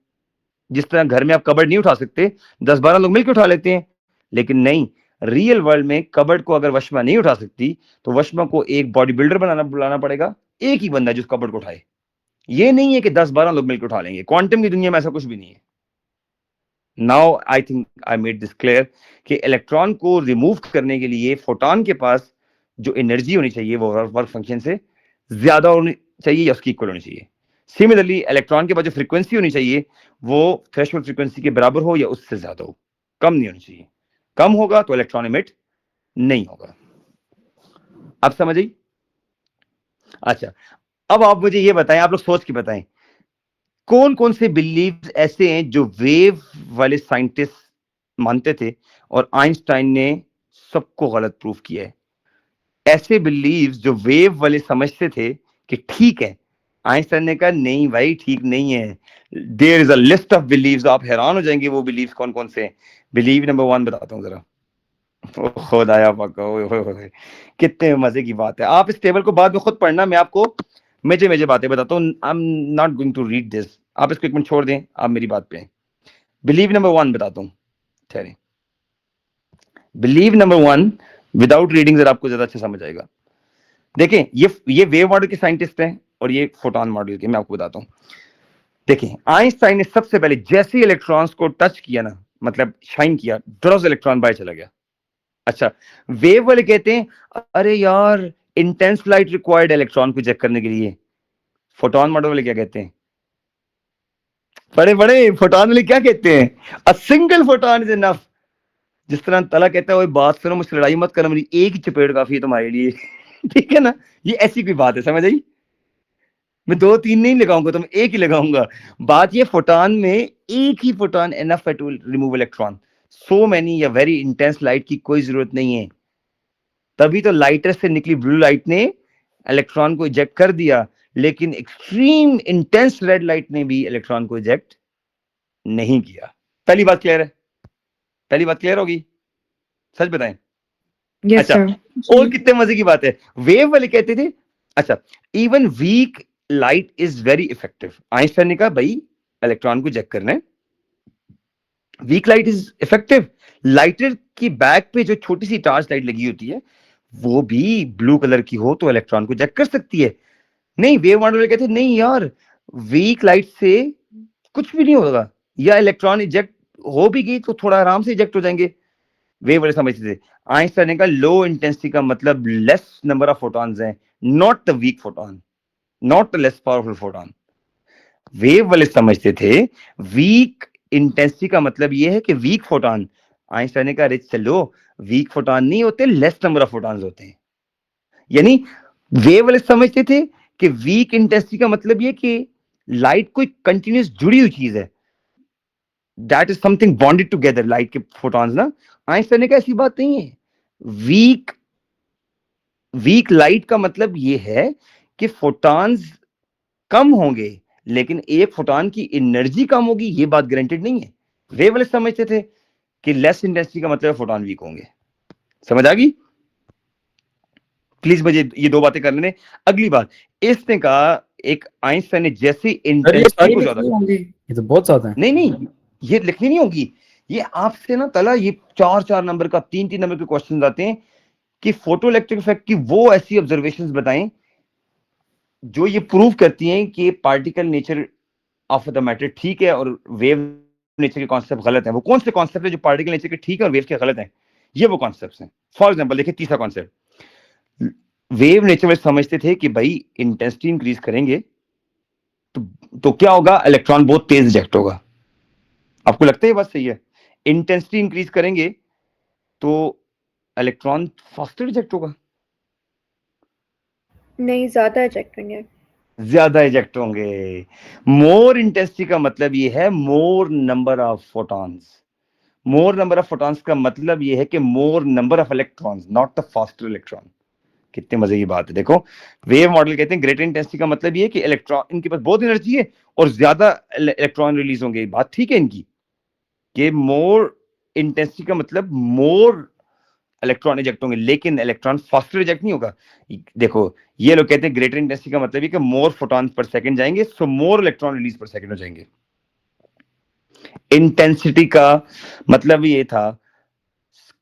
S1: जिस तरह घर में आप कबर्ड नहीं उठा सकते, 10 12 लोग मिलकर उठा लेते हैं। लेकिन नहीं, रियल वर्ल्ड में कबर्ड को अगर वशमा नहीं उठा सकती तो वशमा को एक बॉडी बिल्डर बुलाना पड़ेगा, एक ही बंदा जिस कबर्ड को उठाए। ये नहीं है कि 10 12 लोग मिलकर उठा लेंगे। क्वांटम की दुनिया में ऐसा कुछ भी नहीं है। Now I think I made this clear कि इलेक्ट्रॉन को रिमूव करने के लिए फोटोन के पास जो एनर्जी होनी चाहिए वो वर्क फंक्शन से ज्यादा होनी चाहिए या उसकी इक्वल होनी चाहिए। सिमिलरली इलेक्ट्रॉन के पास जो फ्रीक्वेंसी होनी चाहिए वो थ्रेशोल्ड फ्रीक्वेंसी के बराबर हो या उससे ज्यादा हो, कम नहीं होनी चाहिए। कम होगा तो इलेक्ट्रॉन इमिट नहीं होगा। आप समझ आई? अच्छा, अब आप मुझे ये बताएं, आप लोग सोच के बताएं, कौन कौन से बिलीव्स ऐसे हैं जो वेव वाले साइंटिस्ट मानते थे और आइंस्टाइन ने सबको गलत प्रूफ किया है? ऐसे बिलीव्स जो वेव वाले समझते थे कि ठीक है, आइंस्टाइन ने कहा नहीं भाई ठीक नहीं है। There is a list of believes, आप हैरान हो जाएंगे वो बिलीव्स कौन कौन से हैं। बिलीव नंबर 1 बताता हूँ जरा। ओ खुदाया पक्का, ओए होए होए, कितने मजे की बात है। आप इस टेबल को बाद में खुद पढ़ना, मैं आपको मेजे मेजे बातें बताता हूँ। I am not going to read this, आप इसको एक मिनट छोड़ दें, आप मेरी बात पे। बिलीव नंबर 1 बताता हूँ, ठहरे। बिलीव नंबर 1 विदाउट रीडिंग जरा आपको ज्यादा अच्छा समझ आएगा। देखें, ये वेव मॉडल के साइंटिस्ट हैं और ये फोटॉन मॉडल के, मैं आपको बताता हूँ। देखें, आइंस्टाइन ने सबसे पहले जैसे ही इलेक्ट्रॉन्स को टच किया ना, मतलब शाइन किया, दरअसल इलेक्ट्रॉन बाहर चला गया। अच्छा, वेव वाले कहते हैं अरे यार इंटेंस लाइट रिक्वायर्ड इलेक्ट्रॉन को चेक करने के लिए। फोटॉन मॉडल वाले क्या कहते हैं? बड़े बड़े फोटॉन वाले क्या कहते हैं? A single photon is enough. जिस तरह तला कहता है वो बात सुनो, मुझसे लड़ाई मत करो, मेरी एक ही चपेट काफी है तुम्हारे लिए। ठीक है ना, ये ऐसी कोई बात है, समझ आई? मैं 2-3 नहीं लगाऊंगा, तुम एक ही लगाऊंगा। बात ये फोटॉन में एक ही फोटॉन इनफ है to remove electron. So many या वेरी इंटेंस लाइट की कोई जरूरत नहीं है। तभी तो लाइटर से निकली ब्लू लाइट ने इलेक्ट्रॉन को इजेक्ट कर दिया, लेकिन एक्सट्रीम इंटेंस रेड लाइट ने भी इलेक्ट्रॉन को इजेक्ट नहीं किया। पहली बात क्लियर है? पहली बात क्लियर होगी? सच बताएं।
S8: यस
S1: अच्छा,
S8: सर।
S1: और कितने मजे की बात है। वेव वाले कहते थे अच्छा even weak light is very effective. Einstein ने कहा भाई इलेक्ट्रॉन को इजेक्ट करना है, weak light is effective. Lighter की बैक पे जो छोटी सी टॉर्च लाइट लगी होती है वो भी ब्लू कलर की हो तो इलेक्ट्रॉन को इजेक्ट कर सकती है। नहीं, वेव मॉडल कहते नहीं यार, वीक लाइट से कुछ भी नहीं होगा, या इलेक्ट्रॉन इजेक्ट हो भी गई तो थोड़ा आराम से इजेक्ट हो जाएंगे। वेव वाले समझते थे। आइंस्टाइन ने कहा लो इंटेंसिटी का मतलब लेस नंबर ऑफ फोटॉन्स हैं, not the weak photon, not the less powerful photon. Wave वाले समझते थे वीक इंटेंसिटी का मतलब ये है कि वीक फोटॉन। आइंस्टाइन ने कहा अरे चलो, वीक फोटॉन नहीं होते, लेस नंबर ऑफ फोटॉन्स होते हैं। यानी वेव वाले समझते थे कि वीक इंटेंसिटी का मतलब ये कि लाइट कोई कंटिन्यूस जुड़ी हुई चीज है, that is something bonded together, light के फोटॉन्स ना। आइंस्टाइन ने कहा ऐसी बात नहीं है। वीक लाइट का मतलब ये है कि फोटॉन्स कम होंगे, लेकिन एक फोटॉन की एनर्जी कम होगी, ये बात गारंटेड नहीं है। वे वाले समझते थे कि लेस इंटेंसिटी का मतलब फोटॉन वीक होंगे। समझ आ गई? प्लीज मुझे ये 2 बातें करने दें। अगली बात, इसने कहा एक आइंस्टाइन ने जैसे इंटेंसिटी को ज्यादा,
S2: ये तो बहुत ज्यादा है।
S1: नहीं ये लिखनी नहीं होगी, ये आपसे ना तला ये 4-4 नंबर का 3-3 नंबर के क्वेश्चन आते हैं कि फोटो इलेक्ट्रिक इफेक्ट की वो ऐसी ऑब्जर्वेशंस बताएं जो ये प्रूव करती हैं कि particle nature of the matter ठीक है और वेव नेचर के कॉन्सेप्ट गलत है। वो कौन से कॉन्सेप्ट है जो पार्टिकल नेचर के ठीक है और वेव के गलत है? ये वो कॉन्सेप्ट्स हैं। फॉर एग्जांपल देखिए, तीसरा कॉन्सेप्ट, वेव नेचर में समझते थे कि भाई इंटेंसिटी इंक्रीज करेंगे तो क्या होगा, इलेक्ट्रॉन बहुत तेज इजेक्ट होगा। आपको लगता है ये बात सही है? इंटेंसिटी इंक्रीज करेंगे तो इलेक्ट्रॉन फास्टर इजेक्ट होगा?
S3: नहीं, ज्यादा इजेक्ट होंगे।
S1: ज्यादा इजेक्ट होंगे। मोर इंटेंसिटी का मतलब ये है मोर number of photons. More number of photons का मतलब ये है कि मोर number of electrons, not the faster electron. कितने मजे की बात है। देखो, वेव मॉडल कहते हैं ग्रेटर इंटेंसिटी का मतलब ये है कि इलेक्ट्रॉन, इनके पास बहुत एनर्जी है और ज्यादा इलेक्ट्रॉन रिलीज होंगे। बात ठीक है इनकी कि मोर इंटेंसिटी का मतलब मोर इलेक्ट्रॉन इजेक्ट होंगे, लेकिन इलेक्ट्रॉन फास्टर इजेक्ट नहीं होगा। देखो, ये लोग कहते हैं ग्रेटर इंटेंसिटी का मतलब ये कि मोर फोटॉन पर सेकंड जाएंगे, सो मोर इलेक्ट्रॉन रिलीज पर सेकंड हो जाएंगे। इंटेंसिटी का मतलब ये था,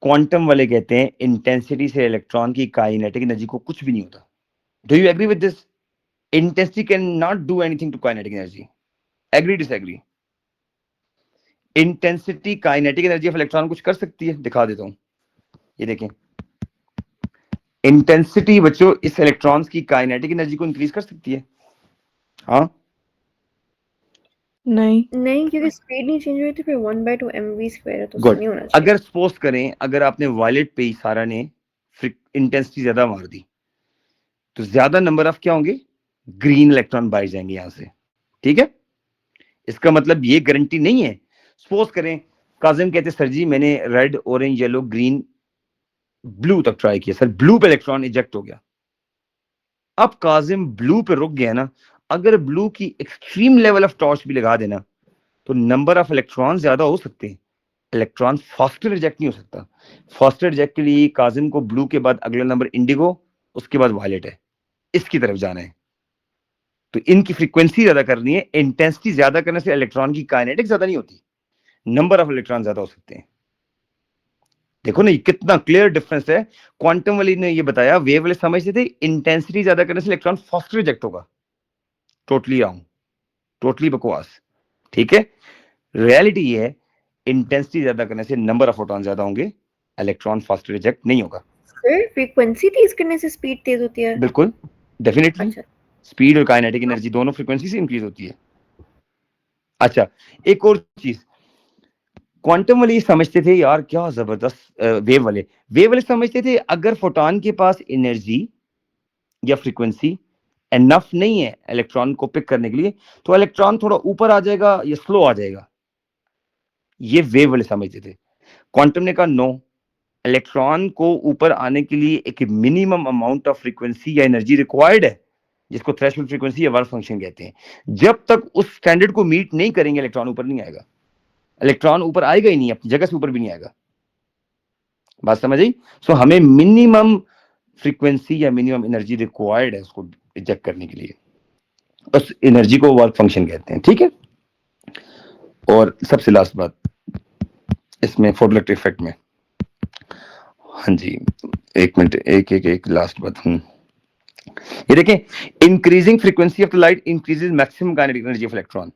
S1: क्वांटम वाले कहते हैं इंटेंसिटी से इलेक्ट्रॉन की काइनेटिक एनर्जी को कुछ भी नहीं होता। Do you agree with this? Intensity can not do anything to kinetic energy. Agree disagree? Intensity kinetic energy of electron कुछ कर सकती है? दिखा देता हूं, ये देखें। इंटेंसिटी बच्चों इस इलेक्ट्रॉन्स की काइनेटिक एनर्जी को इंक्रीज कर सकती है? हाँ
S5: नहीं।
S3: नहीं, क्योंकि स्पीड नहीं चेंज हुई थी, फिर 1/2 mv² है तो
S1: गुड।
S3: नहीं होना चाहिए।
S1: अगर सपोज करें अगर आपने वायलेट पे ही सारा ने इंटेंसिटी ज्यादा मार दी तो ज्यादा नंबर ऑफ क्या होंगे, ग्रीन इलेक्ट्रॉन बाहर जाएंगे यहां से। ठीक है, इसका मतलब ये गारंटी नहीं है। सपोज करें काजिम कहते सर जी मैंने red, orange, yellow, green, blue तक ट्राई किया सर, ब्लू पे इलेक्ट्रॉन इजेक्ट हो गया। अब काजिम ब्लू पे रुक गया ना, अगर ब्लू की एक्सट्रीम लेवल ऑफ टॉर्च भी लगा देना तो नंबर ऑफ इलेक्ट्रॉन ज्यादा हो सकते हैं, इलेक्ट्रॉन फास्टर रिजेक्ट नहीं हो सकता। फास्टर रिजेक्ट के लिए काजिम को ब्लू के बाद अगला नंबर इंडिगो, उसके बाद वायलेट है, इसकी तरफ जाना है। तो इनकी फ्रीक्वेंसी ज्यादा करनी है, इंटेंसिटी ज्यादा करने से इलेक्ट्रॉन की काइनेटिक ज्यादा नहीं होती, नंबर ऑफ इलेक्ट्रॉन ज्यादा हो सकते हैं। देखो ना ये कितना क्लियर डिफरेंस है। क्वांटम वाली ने ये बताया, वेव वाले समझते थे इंटेंसिटी ज्यादा करने से इलेक्ट्रॉन फास्टर रिजेक्ट होगा। टोटली रॉन्ग, टोटली बकवास। ठीक है, रियलिटी ये है इंटेंसिटी ज्यादा करने से नंबर ऑफ फोटॉन ज्यादा होंगे, इलेक्ट्रॉन फास्टर रिजेक्ट नहीं होगा।
S3: सर फ्रीक्वेंसी तेज करने से स्पीड तेज होती है?
S1: बिल्कुल, डेफिनेटली
S3: अच्छा,
S1: स्पीड और काइनेटिक एनर्जी दोनों फ्रीक्वेंसी से इंक्रीज होती है। अच्छा, एक और चीज, क्वांटम वाले समझते थे यार क्या जबरदस्त, वेव वाले समझते थे अगर फोटॉन के पास एनर्जी या फ्रीक्वेंसी एनफ नहीं है इलेक्ट्रॉन को पिक करने के लिए, तो इलेक्ट्रॉन थोड़ा ऊपर आ जाएगा या स्लो आ जाएगा, ये वेव वाले समझते थे। क्वांटम ने कहा नो, इलेक्ट्रॉन को ऊपर आने के लिए एक मिनिमम अमाउंट ऑफ फ्रीक्वेंसी या एनर्जी रिक्वायर्ड है, जिसको थ्रेशोल्ड फ्रीक्वेंसी या वर्क फंक्शन कहते हैं। जब तक उस स्टैंडर्ड को मीट नहीं करेंगे इलेक्ट्रॉन ऊपर नहीं आएगा, इलेक्ट्रॉन ऊपर आएगा ही नहीं, अपनी जगह से ऊपर भी नहीं आएगा। बात समझ आई? सो हमें मिनिमम फ्रीक्वेंसी या मिनिमम एनर्जी रिक्वायर्ड है उसको इजेक्ट करने के लिए, उस एनर्जी को वर्क फंक्शन कहते हैं। ठीक है, और सबसे लास्ट बात इसमें फोटोइलेक्ट्रिक इफेक्ट में, हाँ जी एक मिनट, एक लास्ट बात। ये देखें, increasing frequency of the light increases maximum kinetic energy of electron.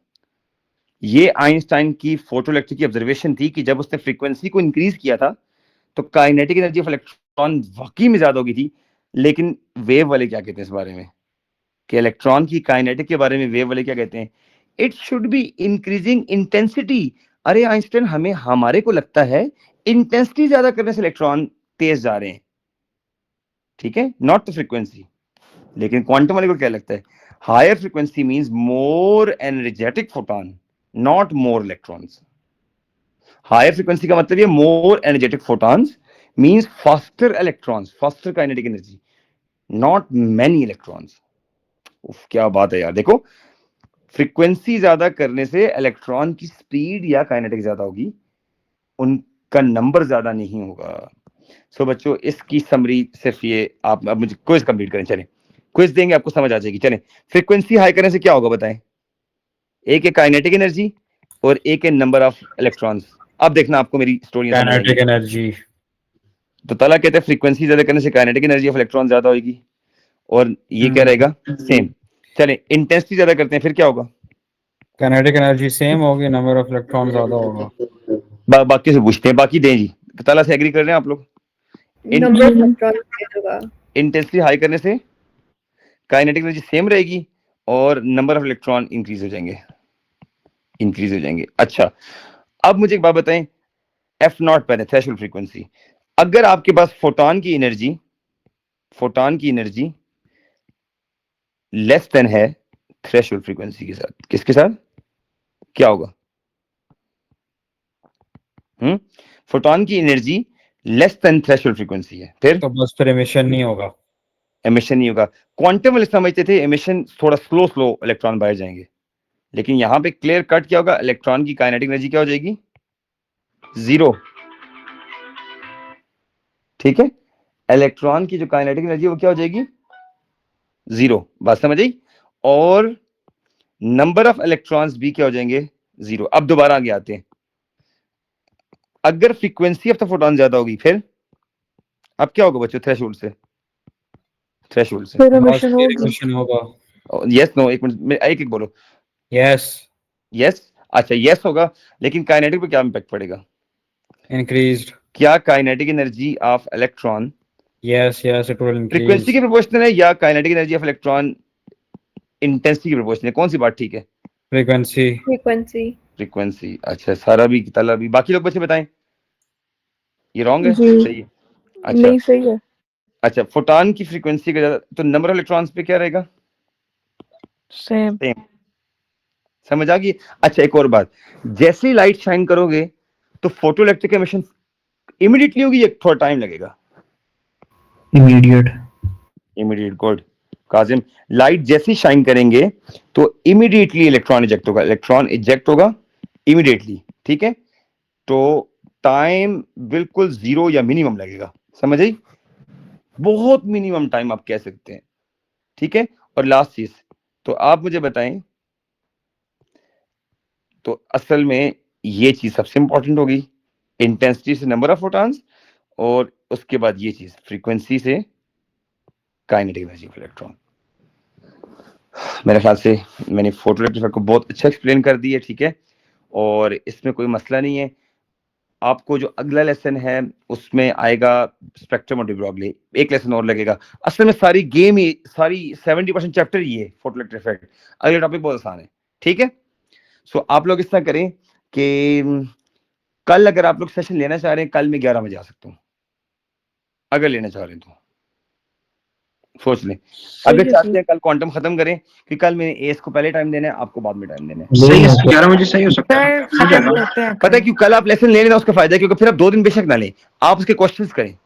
S1: ये आइंस्टाइन की फोटोइलेक्ट्रिक की ऑब्जर्वेशन थी कि जब उसने फ्रीक्वेंसी को इंक्रीज किया था तो काइनेटिक एनर्जी ऑफ इलेक्ट्रॉन वाकई में ज्यादा हो गई थी। लेकिन वेव वाले क्या कहते हैं इस बारे में, कि इलेक्ट्रॉन की काइनेटिक के बारे में वेव वाले क्या कहते हैं, it should be increasing intensity. अरे आइंस्टाइन, हमें हमारे को लगता है इंटेंसिटी ज्यादा करने से इलेक्ट्रॉन तेज जा रहे हैं, ठीक है, नॉट द फ्रीक्वेंसी। लेकिन क्वांटम वाले को क्या लगता है, higher frequency means more energetic photon, not more electrons. Higher frequency का मतलब ये more energetic photons means faster electrons, faster kinetic energy, not many electrons. उफ क्या बात है यार। देखो, फ्रीक्वेंसी ज्यादा करने से इलेक्ट्रॉन की स्पीड या काइनेटिक ज्यादा होगी, उनका नंबर ज्यादा नहीं होगा। सो बच्चों, इसकी समरी सिर्फ ये, आप अब मुझे क्विज कंप्लीट करें। चलें क्विज देंगे, आपको समझ आ जाएगी। चलें, फ्रीक्वेंसी हाई करने से क्या होगा बताएं? एक है काइनेटिक एनर्जी और एक है नंबर ऑफ इलेक्ट्रॉन्स। अब देखना आपको मेरी स्टोरी
S2: काइनेटिक एनर्जी।
S1: तो ताला कहते हैं फ्रीक्वेंसी ज्यादा करने से काइनेटिक एनर्जी ऑफ इलेक्ट्रॉन ज्यादा होगी, और ये क्या रहेगा, सेम। चलें, इंटेंसिटी ज्यादा करते हैं, फिर क्या होगा?
S2: काइनेटिक एनर्जी सेम होगी, नंबर ऑफ इलेक्ट्रॉन ज्यादा होगा।
S1: बाकी से पूछते हैं, बाकी दें जी। ताला से एग्री कर रहे हैं आप लोग?
S3: नंबर ऑफ इलेक्ट्रॉन तेज होगा।
S1: इंटेंसिटी हाई करने से काइनेटिक एनर्जी सेम रहेगी और नंबर ऑफ इलेक्ट्रॉन इंक्रीज हो जाएंगे। अच्छा, अब मुझे एक बात बताएं, एफ नॉट पर थ्रेशोल्ड फ्रीक्वेंसी। अगर आपके पास फोटॉन की एनर्जी लेस देन है थ्रेशोल्ड फ्रीक्वेंसी के साथ, किसके साथ क्या होगा? फोटॉन की energy less than threshold frequency है, फिर
S2: तो बस फिर एमिशन नहीं होगा।
S1: क्वांटम वाले समझते थे एमिशन थोड़ा स्लो इलेक्ट्रॉन बाहर जाएंगे, लेकिन यहां पे क्लियर कट क्या होगा, इलेक्ट्रॉन की काइनेटिक एनर्जी क्या हो जाएगी, 0। ठीक है, इलेक्ट्रॉन की जो काइनेटिक एनर्जी वो क्या हो जाएगी, 0। बात समझ आई? और नंबर ऑफ इलेक्ट्रॉन्स भी क्या हो जाएंगे, 0। अब दोबारा आगे आते हैं, अगर फ्रीक्वेंसी ऑफ द फोटॉन ज्यादा होगी फिर अब क्या होगा बच्चों? थ्रेशोल्ड से
S5: फिर एमिशन होगी।
S2: एमिशन होगा।
S1: यस नो, एक मिनट, एक बोलो।
S2: यस।
S1: अच्छा यस होगा, लेकिन काइनेटिक पे क्या इंपैक्ट पड़ेगा?
S2: इंक्रीज्ड।
S1: क्या kinetic energy of electron
S2: yes it will increase.
S1: Frequency के प्रोपोर्शनल है या kinetic energy of electron intensity के प्रोपोर्शनल है? कौन सी बात ठीक है? फ्रीक्वेंसी। अच्छा, सारा भी ताला भी, बाकी लोग बच्चे बताएं, ये रॉन्ग है
S5: जी।
S1: सही है? अच्छा
S5: नहीं सही है।
S1: अच्छा, फोटॉन की फ्रीक्वेंसी का ज्यादा तो नंबर ऑफ इलेक्ट्रॉन्स पे क्या रहेगा,
S5: सेम।
S1: समझ आ गई? अच्छा एक और बात, जैसे ही लाइट शाइन करोगे तो फोटो इलेक्ट्रिक एमिशन इमीडिएटली होगी या थोड़ा टाइम लगेगा?
S4: Immediate.
S1: Immediate, good Kazim. Light जैसे ही शाइन करेंगे तो इमीडिएटली इलेक्ट्रॉन इजेक्ट होगा इमीडिएटली, ठीक है? तो टाइम बिल्कुल 0 या मिनिमम लगेगा, समझ आई? बहुत मिनिमम टाइम आप कह सकते हैं, ठीक है? और लास्ट चीज, तो आप मुझे बताएं, तो असल में ये चीज सबसे इंपॉर्टेंट होगी, इंटेंसिटी से नंबर ऑफ फोटॉन्स, और उसके बाद ये चीज फ्रीक्वेंसी से काइनेटिक एनर्जी ऑफ इलेक्ट्रॉन। मेरे ख्याल से मैंने फोटो इलेक्ट्रिक इफेक्ट को बहुत अच्छा एक्सप्लेन कर दिया, ठीक है? और इसमें कोई मसला नहीं है। आपको जो अगला लेसन है उसमें आएगा स्पेक्ट्रम और डी ब्रॉगली, एक लेसन और लगेगा। असल में सारी गेम ही, सारी 70% चैप्टर ही है फोटो इलेक्ट्रिक इफेक्ट। अगला टॉपिक बहुत आसान है, ठीक है? सो आप लोग इस तरह करें कि कल अगर आप लोग सेशन लेना चाह रहे हैं, कल मैं 11 बजे आ सकता हूँ, अगर लेना चाह रहे हैं तो सोच लें। अगर चाहते हैं कल क्वांटम खत्म करें, कि कल मैंने एस को पहले टाइम देना है, आपको बाद में टाइम देना है।
S2: सही है, 11 बजे सही हो सकता है।
S8: सर खत्म करते हैं
S1: पता है क्यों? कल आप लेसन ले लेना, उसका फायदा है, क्योंकि फिर आप 2 दिन बेशक ना लें, आप उसके क्वेश्चंस करें,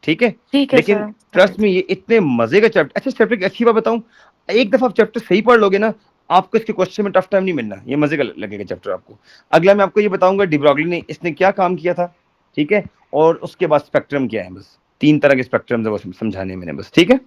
S1: ठीक है?
S8: ठीक है
S1: लेकिन
S8: सर।
S1: ट्रस्ट में ये इतने मजे का चैप्टर, अच्छा चैप्टर की अच्छी बात बताऊं, एक दफा आप चैप्टर सही पढ़ लोगे ना, आपको इसके क्वेश्चन में टफ टाइम नहीं मिलना, ये मजे का लगेगा चैप्टर आपको। अगला मैं आपको ये बताऊंगा डी ब्रॉगली ने इसने क्या काम किया था, ठीक है? और उसके बाद स्पेक्ट्रम क्या है, बस 3 तरह के स्पेक्ट्रम है वो समझाने मैंने, बस, ठीक है?